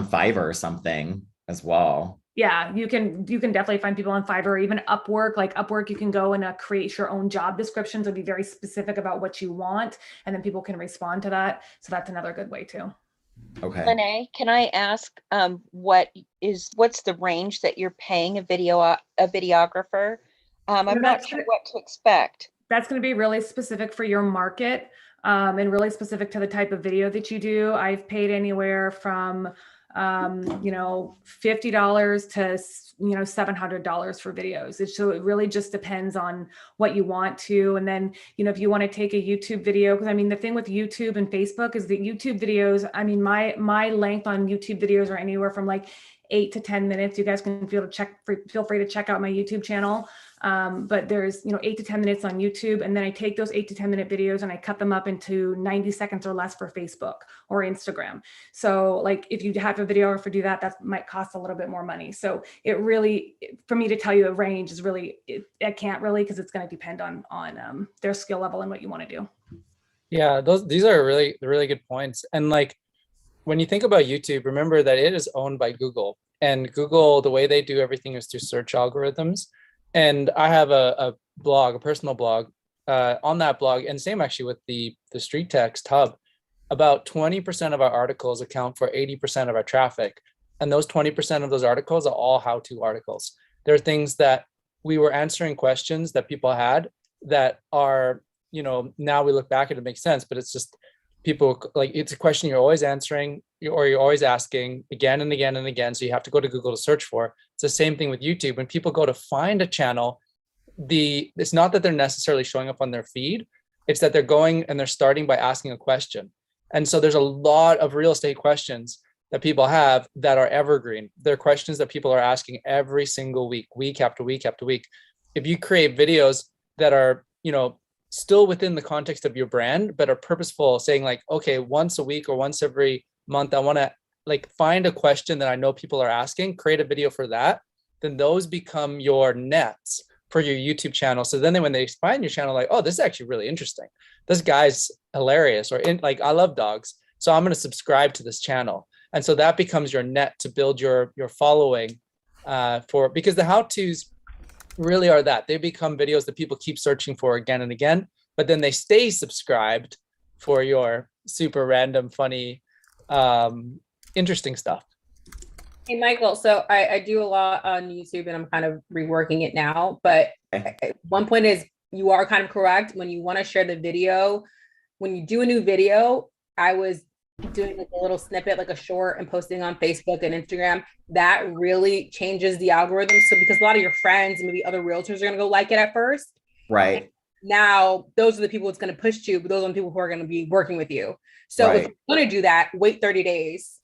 Fiverr or something as well. Yeah, you can definitely find people on Fiverr or even Upwork. Like Upwork, you can go and create your own job descriptions and be very specific about what you want, and then people can respond to that. So that's another good way too. Okay. Lene, can I ask what's the range that you're paying a videographer? I'm not sure what to expect. That's going to be really specific for your market and really specific to the type of video that you do. I've paid anywhere from $50 to $700 for videos. So it really just depends on what you want to. And then, if you want to take a YouTube video, because I mean, the thing with YouTube and Facebook is that YouTube videos, I mean, my length on YouTube videos are anywhere from like 8 to 10 minutes. You guys can feel free to check out my YouTube channel. But there's, 8 to 10 minutes on YouTube. And then I take those 8 to 10 minute videos and I cut them up into 90 seconds or less for Facebook or Instagram. So like, if you have a videographer do that, that might cost a little bit more money. So it really, for me to tell you a range is really, I can't really, because it's going to depend on their skill level and what you want to do. Yeah, these are really good points. And like, when you think about YouTube, remember that it is owned by Google, and Google, the way they do everything is through search algorithms. And I have a blog, a personal blog, on that blog, and same actually with the StreetText hub. About 20% of our articles account for 80% of our traffic. And those 20% of those articles are all how-to articles. They're things that we were answering questions that people had that are, now we look back and it makes sense, but it's just people, like, it's a question you're always answering or you're always asking again and again and again. So you have to go to Google to search for. It's the same thing with YouTube. When people go to find a channel, it's not that they're necessarily showing up on their feed. It's that they're going and they're starting by asking a question. And so there's a lot of real estate questions that people have that are evergreen. They're questions that people are asking every single week after week after week. If you create videos that are, still within the context of your brand, but are purposeful, saying like, okay, once a week or once every month, I want to like find a question that I know people are asking, create a video for that, then those become your nets for your YouTube channel. So then when they find your channel, like, oh, this is actually really interesting. This guy's hilarious, or like, I love dogs, so I'm going to subscribe to this channel. And so that becomes your net to build your following because the how-tos really are that. They become videos that people keep searching for again and again, but then they stay subscribed for your super random, funny, interesting stuff. Hey, Michael, so I do a lot on YouTube and I'm kind of reworking it now, but one point is you are kind of correct. When you want to share the video, when you do a new video, I was doing like a little snippet, like a short, and posting on Facebook and Instagram. That really changes the algorithm. So because a lot of your friends and maybe other realtors are going to go like it at first. Right. Now, those are the people it's going to push to, but those are the people who are going to be working with you. So if you're going to do that, wait 30 days.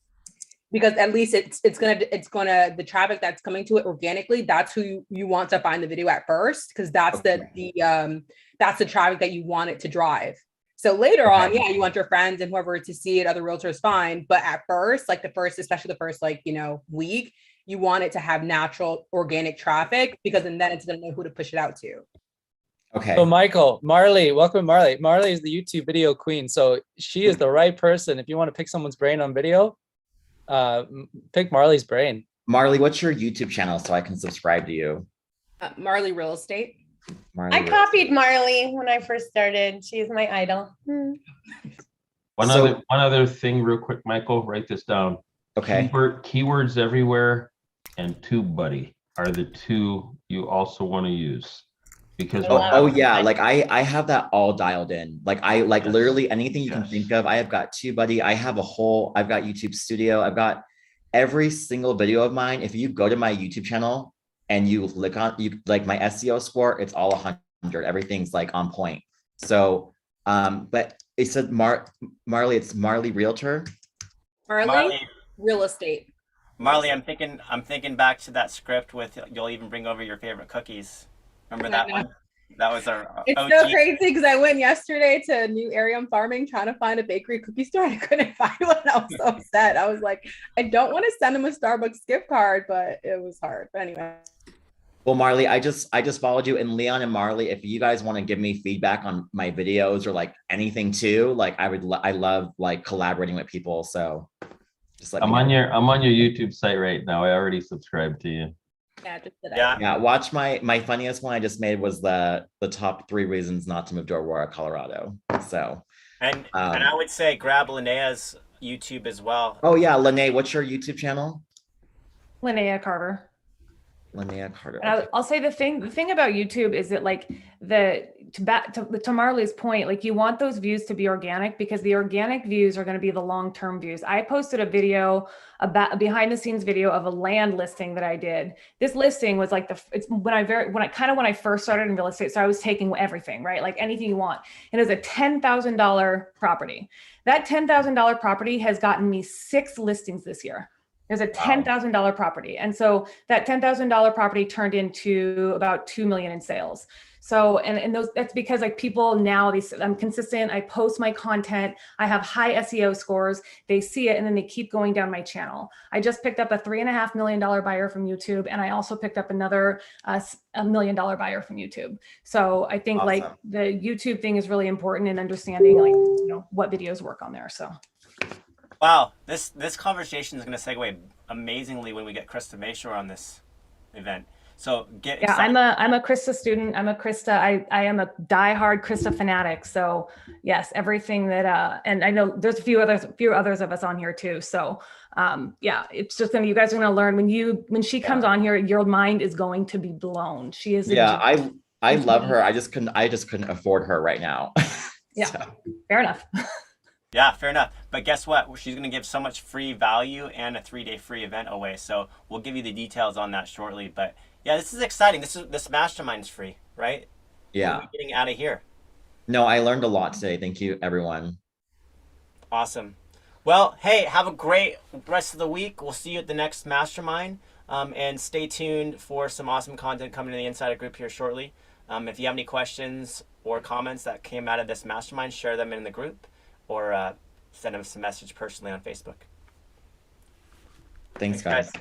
Because at least it's gonna the traffic that's coming to it organically, that's who you want to find the video at first, because that's that's the traffic that you want it to drive. So later on, yeah, you want your friends and whoever to see it, other realtors, fine. But at first, like especially the first week, you want it to have natural organic traffic, because then it's gonna know who to push it out to. Okay. So Marley, welcome Marley. Marley is the YouTube video queen. So she is the right person. If you want to pick someone's brain on video, pick Marley's brain. Marley, what's your YouTube channel so I can subscribe to you? Marley Real Estate. I copied Marley when I first started. She's my idol. One other thing real quick, Michael, write this down. Okay. Keywords everywhere and TubeBuddy are the two you also want to use. Because yeah, like I have that all dialed in. Like literally anything you can think of. I have got TubeBuddy. I've got YouTube Studio. I've got every single video of mine. If you go to my YouTube channel and you click on like my SEO score, it's all 100. Everything's like on point. So but it said Marley, it's Marley Realtor. Marley Real Estate. Marley, I'm thinking back to that script with you'll even bring over your favorite cookies. Remember that one? That was our It's OG. so crazy because I went yesterday to New Area I'm Farming trying to find a bakery cookie store. I couldn't find one. I was so upset. I was like, I don't want to send them a Starbucks gift card, but it was hard. But anyway. Well, Marley, I just followed you, and Leon and Marley, if you guys want to give me feedback on my videos or like anything too, like I love like collaborating with people. So just let I'm on your YouTube site right now. I already subscribed to you. Yeah, watch my funniest one I just made was the top 3 reasons not to move to Aurora, Colorado. So and I would say grab Linnea's YouTube as well. Oh yeah, Linnea, what's your YouTube channel? Linnea Carter. Linnea Carter. And I'll say the thing about YouTube is that like to Marley's point, like you want those views to be organic, because the organic views are going to be the long-term views. I posted a video about a behind the scenes video of a land listing that I did. This listing was like when I first started in real estate. So I was taking everything, right? Like anything you want. And it was a $10,000 property. That $10,000 property has gotten me 6 listings this year. It was a $10,000 property. And so that $10,000 property turned into about 2 million in sales. So, and those, that's because like people now, I'm consistent. I post my content. I have high SEO scores. They see it and then they keep going down my channel. I just picked up a $3.5 million buyer from YouTube. And I also picked up another $1 million buyer from YouTube. So I think like the YouTube thing is really important in understanding like, you know, what videos work on there. So. Wow, this conversation is going to segue amazingly when we get Krista Mayshore on this event. So get excited. I'm a Krista student. I'm a Krista. I am a diehard Krista fanatic. So yes, everything that and I know there's a few others of us on here too. So yeah, it's just gonna, you guys are gonna learn when she comes on here, your mind is going to be blown. She is I love her. I just couldn't afford her right now. Yeah, fair enough. Yeah, fair enough. But guess what? She's going to give so much free value and a 3-day free event away. So we'll give you the details on that shortly. But yeah, this is exciting. This mastermind's free, right? Yeah. We're getting out of here. No, I learned a lot today. Thank you, everyone. Awesome. Well, hey, have a great rest of the week. We'll see you at the next mastermind. And stay tuned for some awesome content coming to the Insider Group here shortly. If you have any questions or comments that came out of this mastermind, share them in the group. Or send us a message personally on Facebook. Thanks, guys.